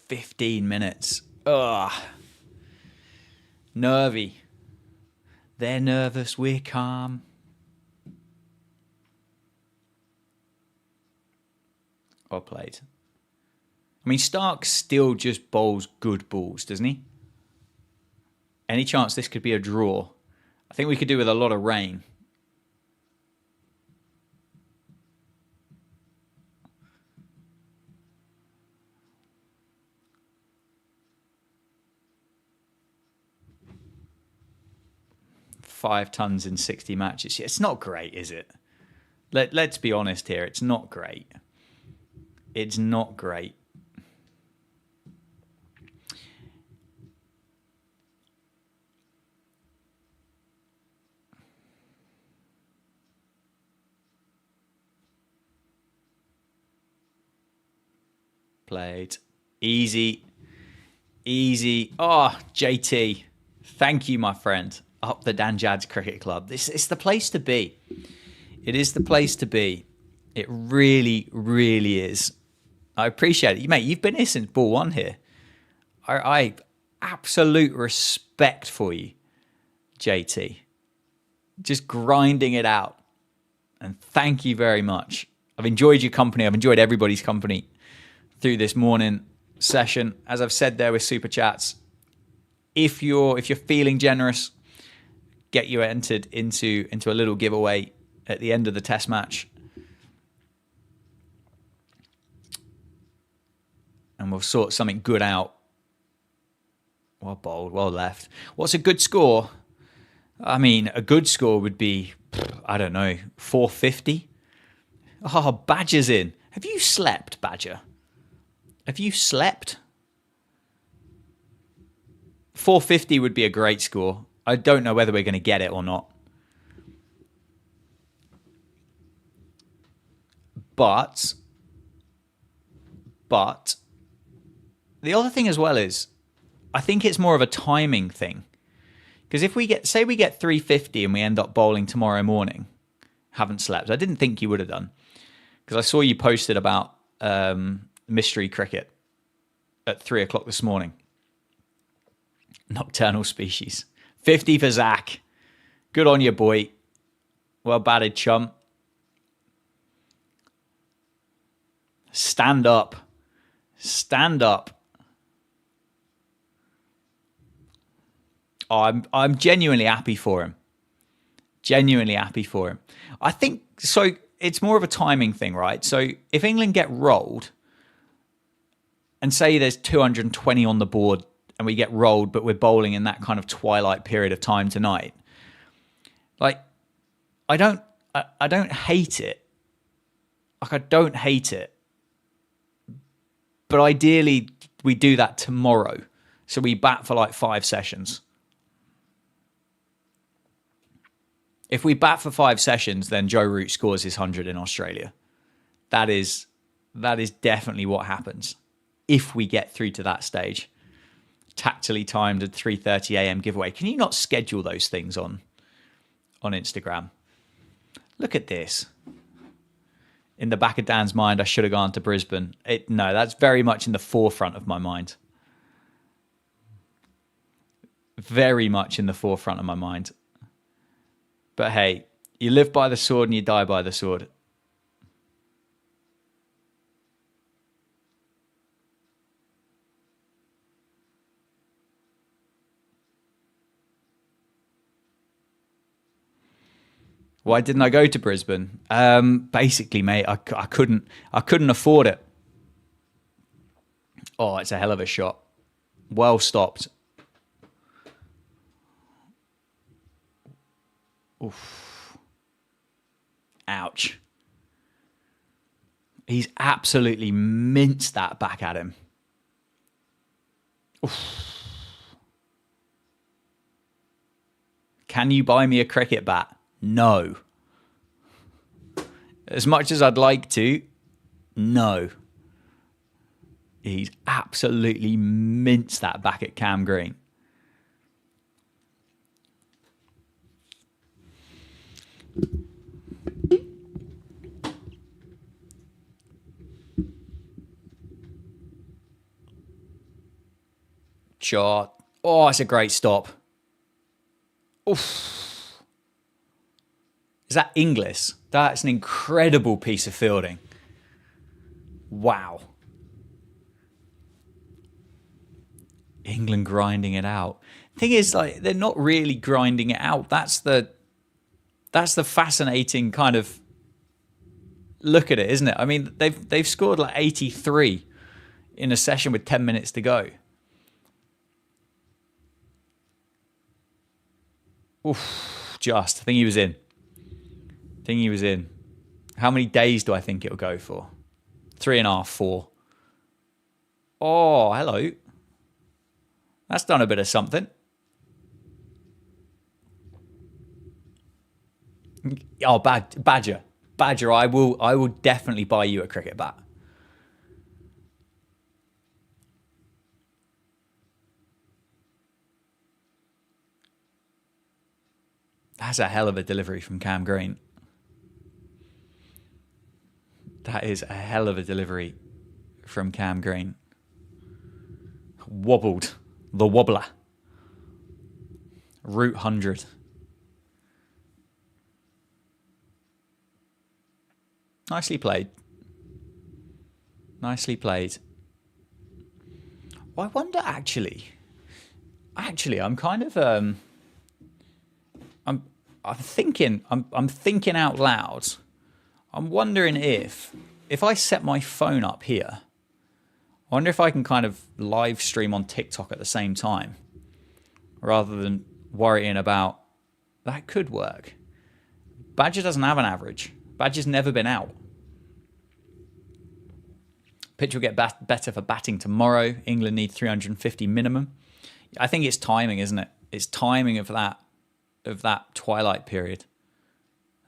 "15 minutes. Ugh. Nervy. They're nervous, we're calm. Well played. I mean, Starc still just bowls good balls, doesn't he? Any chance this could be a draw? I think we could do with a lot of rain. Five tons in 60 matches. It's not great, is it? Let's be honest here. It's not great. It's not great. played. Easy. Easy. Oh, JT. Thank you, my friend. Up the Danjads Cricket Club. It's the place to be. It is the place to be. It really, really is. I appreciate it. Mate, you've been here since ball one here. I absolute respect for you, JT. Just grinding it out. And thank you very much. I've enjoyed your company. I've enjoyed everybody's company through this morning session. As I've said there with Super Chats, if you're feeling generous, get you entered into a little giveaway at the end of the test match. And we'll sort something good out. Well bowled, well left. What's a good score? I mean, a good score would be, I don't know, 450. Oh, Badger's in. Have you slept, Badger? Have you slept? 450 would be a great score. I don't know whether we're going to get it or not. But the other thing as well is, I think it's more of a timing thing. Because if we get 350 and we end up bowling tomorrow morning, haven't slept. I didn't think you would have done. Because I saw you posted about mystery cricket at 3 o'clock this morning. Nocturnal species. 50 for Zach. Good on you, boy. Well batted, chum. Stand up. Stand up. Oh, I'm genuinely happy for him. Genuinely happy for him. I think, so it's more of a timing thing, right? So if England get rolled and say there's 220 on the board and we get rolled, but we're bowling in that kind of twilight period of time tonight, like, I don't hate it. Like, I don't hate it. But ideally, we do that tomorrow. So we bat for like 5 sessions. If we bat for 5 sessions, then Joe Root scores his 100 in Australia. That is definitely what happens if we get through to that stage. Tactily timed at 3:30 a.m. giveaway. Can you not schedule those things on Instagram? Look at this. In the back of Dan's mind, I should have gone to Brisbane. No, that's very much in the forefront of my mind. Very much in the forefront of my mind. But hey, you live by the sword and you die by the sword. Why didn't I go to Brisbane? Basically, mate, I couldn't afford it. Oh, it's a hell of a shot. Well stopped. Oof. Ouch. He's absolutely minced that back at him. Oof. Can you buy me a cricket bat? No. As much as I'd like to, no. He's absolutely minced that back at Cam Green. Shot. Oh, it's a great stop. Oof. Is that Inglis? That's an incredible piece of fielding. Wow. England grinding it out. Thing is, like, they're not really grinding it out. That's the fascinating kind of look at it, isn't it? I mean, they've scored like 83 in a session with 10 minutes to go. Oof, just. I think he was in. How many days do I think it'll go for? 3.5, 4. Oh, hello. That's done a bit of something. Oh, Badger, I will definitely buy you a cricket bat. That's a hell of a delivery from Cam Green. That is a hell of a delivery from Cam Green. Wobbled. The wobbler. Route 100. Nicely played. Nicely played. I wonder, actually, I'm kind of, I'm thinking out loud. I'm wondering if I set my phone up here, I wonder if I can kind of live stream on TikTok at the same time, rather than worrying about, that could work. Badger doesn't have an average. Badger's never been out. Pitch will get better for batting tomorrow. England need 350 minimum. I think it's timing, isn't it? It's timing of that twilight period.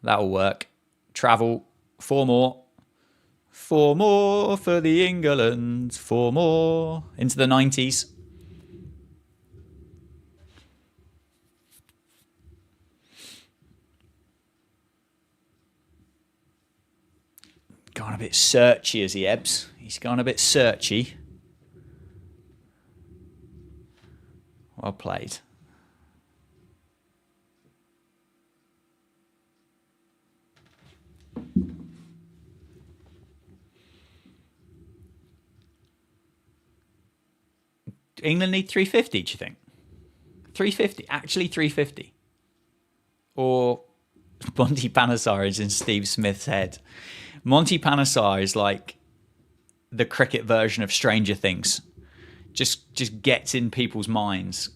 That'll work. Travel. 4 more. 4 more for the England. 4 more. Into the 90s. Gone a bit searchy as he ebbs. He's gone a bit searchy. Well played. England need 350, do you think? 350? Actually 350? Or Monty Panesar is in Steve Smith's head. Monty Panesar is like the cricket version of Stranger Things. Just gets in people's minds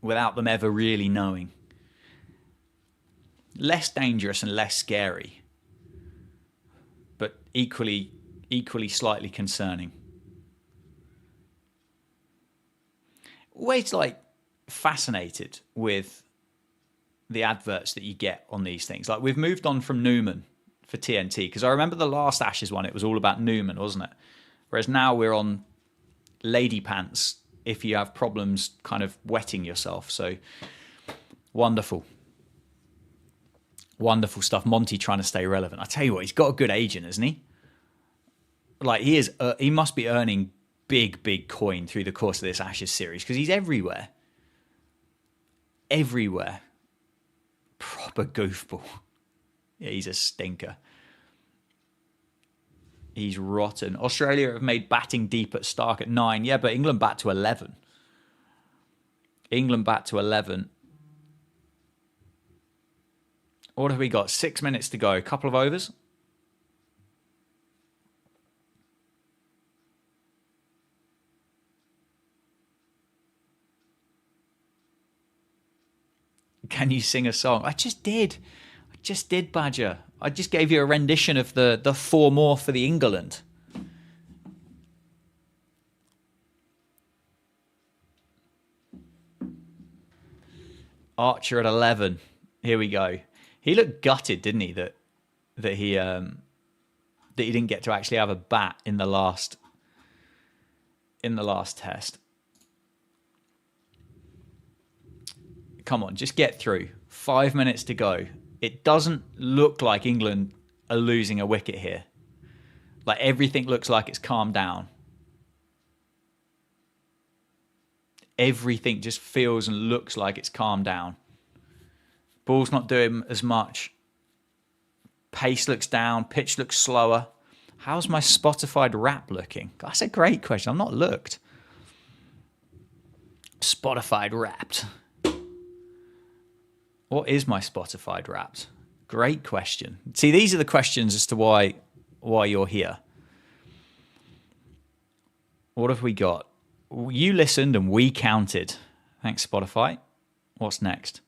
without them ever really knowing. Less dangerous and less scary, but equally slightly concerning. Always like fascinated with the adverts that you get on these things. Like, we've moved on from Newman for TNT, because I remember the last Ashes one, it was all about Newman, wasn't it? Whereas now we're on Lady Pants if you have problems kind of wetting yourself. So wonderful. Wonderful stuff. Monty trying to stay relevant. I tell you what, he's got a good agent, isn't he? Like, he must be earning big coin through the course of this Ashes series, because he's everywhere. Everywhere. Proper goofball. Yeah, he's a stinker. He's rotten. Australia have made batting deep at Starc at 9. Yeah, but England bat to 11. England bat to 11. What have we got? 6 minutes to go. A couple of overs. Can you sing a song? I just did, Badger. I just gave you a rendition of the 4 more for the England. Archer at 11. Here we go. He looked gutted, didn't he? That he didn't get to actually have a bat in the last test. Come on, just get through. 5 minutes to go. It doesn't look like England are losing a wicket here. Like, everything looks like it's calmed down. Everything just feels and looks like it's calmed down. Ball's not doing as much. Pace looks down. Pitch looks slower. How's my Spotify rap looking? That's a great question. I've not looked. Spotify wrapped. What is my Spotify wrapped? Great question. See, these are the questions as to why you're here. What have we got? You listened and we counted. Thanks, Spotify. What's next?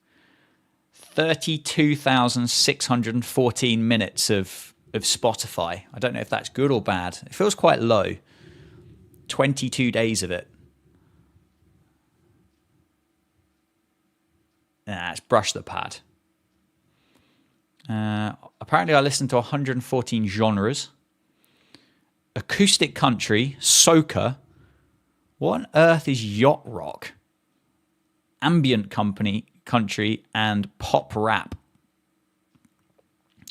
32,614 minutes of Spotify. I don't know if that's good or bad. It feels quite low. 22 days of it. Let's brush the pad. Apparently I listened to 114 genres. Acoustic country, soca. What on earth is yacht rock? Ambient country, and pop rap.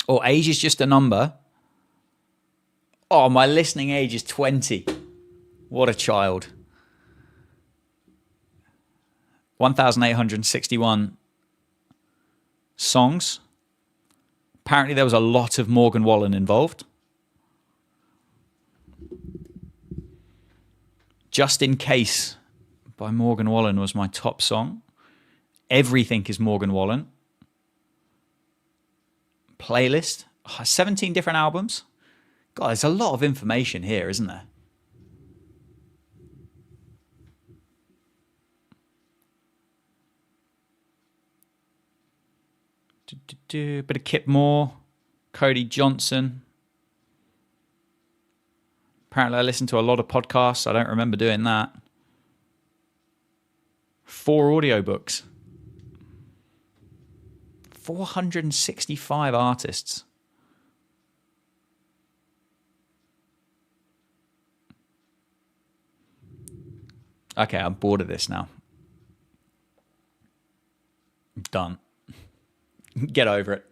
Or age is just a number. Oh, my listening age is 20. What a child. 1,861 songs. Apparently there was a lot of Morgan Wallen involved. Just in Case by Morgan Wallen was my top song. Everything is Morgan Wallen. Playlist. 17 different albums. God, there's a lot of information here, isn't there? Bit of Kip Moore, Cody Johnson. Apparently I listen to a lot of podcasts. I don't remember doing that. 4 audiobooks. 465 artists. Okay, I'm bored of this now. I'm done. Get over it.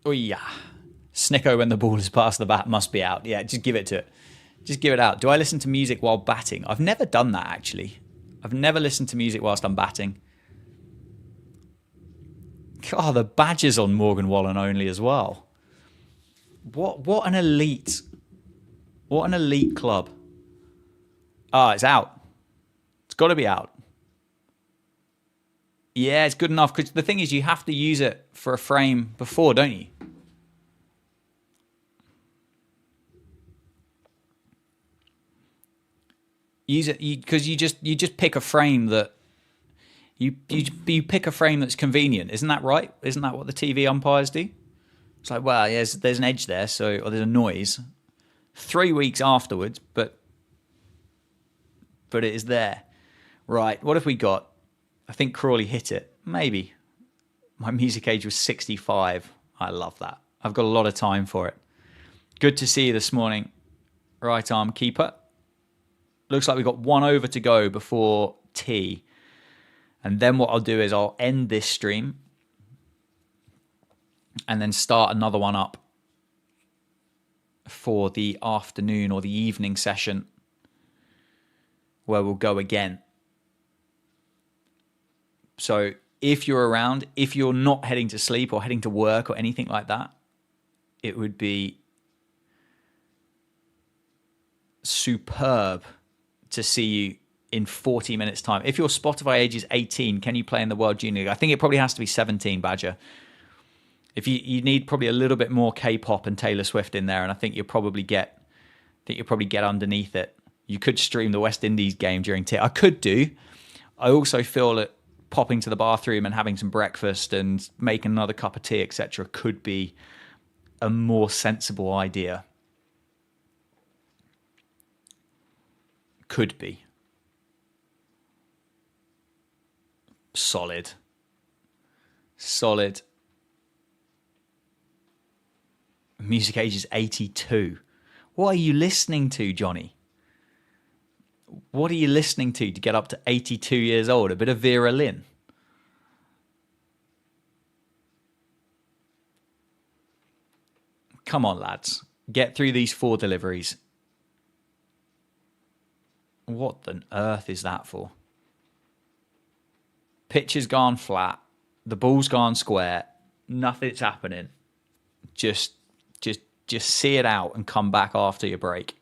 Oh yeah. Snicko when the ball is past the bat must be out. Yeah, just give it to it. Just give it out. Do I listen to music while batting? I've never done that, actually. I've never listened to music whilst I'm batting. God, the badges on Morgan Wallen only as well. What an elite. What an elite club. Ah, it's out. It's got to be out. Yeah, it's good enough, because the thing is you have to use it for a frame before, don't you? Use it because you just pick a frame that you pick a frame that's convenient. Isn't that right? Isn't that what the TV umpires do? It's like, well, yeah, there's an edge there, or there's a noise. 3 weeks afterwards, but it is there. Right, what have we got? I think Crawley hit it. Maybe. My music age was 65. I love that. I've got a lot of time for it. Good to see you this morning, right arm keeper. Looks like we've got 1 over to go before tea. And then what I'll do is I'll end this stream and then start another one up for the afternoon or the evening session where we'll go again. So if you're around, if you're not heading to sleep or heading to work or anything like that, it would be superb to see you in 40 minutes time. If your Spotify age is 18, can you play in the World Junior League? I think it probably has to be 17, Badger. If you need probably a little bit more K-pop and Taylor Swift in there, and I think you'll probably get underneath it. You could stream the West Indies game during tea. I could do. I also feel that popping to the bathroom and having some breakfast and making another cup of tea, etc., could be a more sensible idea. Could be. Solid. Music age is 82. What are you listening to, Johnny? What are you listening to get up to 82 years old? A bit of Vera Lynn. Come on, lads. Get through these 4 deliveries. What on earth is that for? Pitch has gone flat. The ball's gone square. Nothing's happening. Just see it out and come back after your break.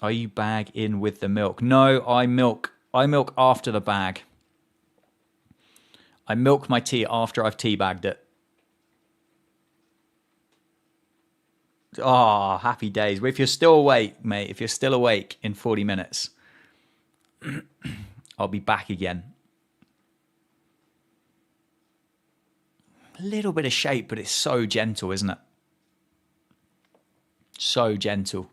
Are you bag in with the milk? No, I milk after the bag. I milk my tea after I've teabagged it. Oh, happy days. If you're still awake, mate, if you're still awake in 40 minutes, I'll be back again. A little bit of shape, but it's so gentle, isn't it? So gentle.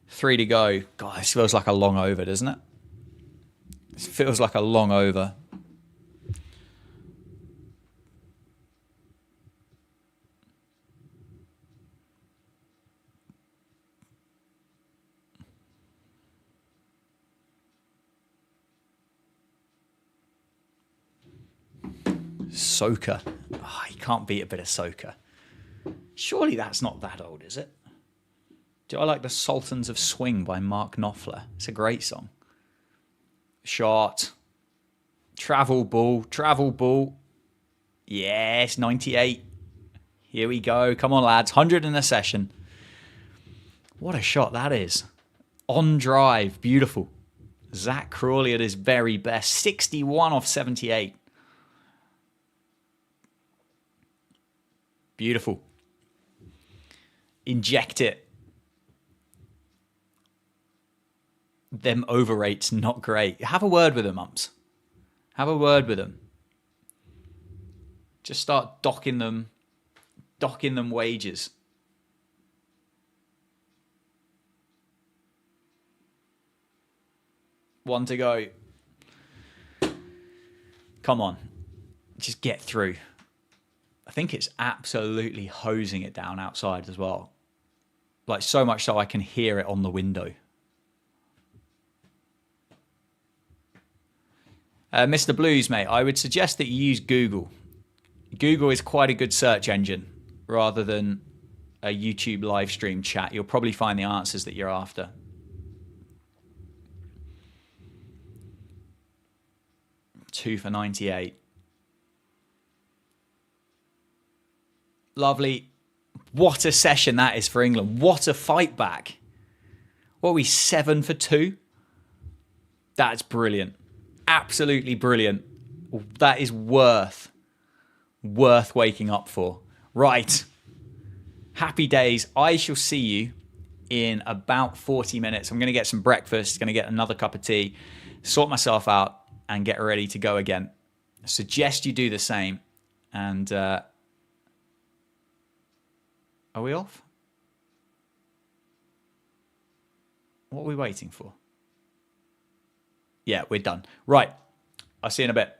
3 to go. God, this feels like a long over, doesn't it? This feels like a long over. Soca. Oh, you can't beat a bit of soca. Surely that's not that old, is it? Do I like the Sultans of Swing by Mark Knopfler? It's a great song. Shot. Travel Ball. Travel Ball. Yes, 98. Here we go. Come on, lads. 100 in a session. What a shot that is. On drive. Beautiful. Zach Crawley at his very best. 61 off 78. Beautiful. Inject it. Them overrates not great. Have a word with them, umps. Have a word with them. Just start docking them wages. One to go. Come on. Just get through. I think it's absolutely hosing it down outside as well. Like so much so I can hear it on the window. Mr. Blues, mate, I would suggest that you use Google. Google is quite a good search engine rather than a YouTube live stream chat. You'll probably find the answers that you're after. Two for 98. Lovely. What a session that is for England. What a fight back. What are we, 7 for 2? That's brilliant. Absolutely brilliant. That is worth waking up for. Right. Happy days. I shall see you in about 40 minutes. I'm going to get some breakfast, going to get another cup of tea, sort myself out, and get ready to go again. I suggest you do the same. And are we off? What are we waiting for? Yeah, we're done. Right. I'll see you in a bit.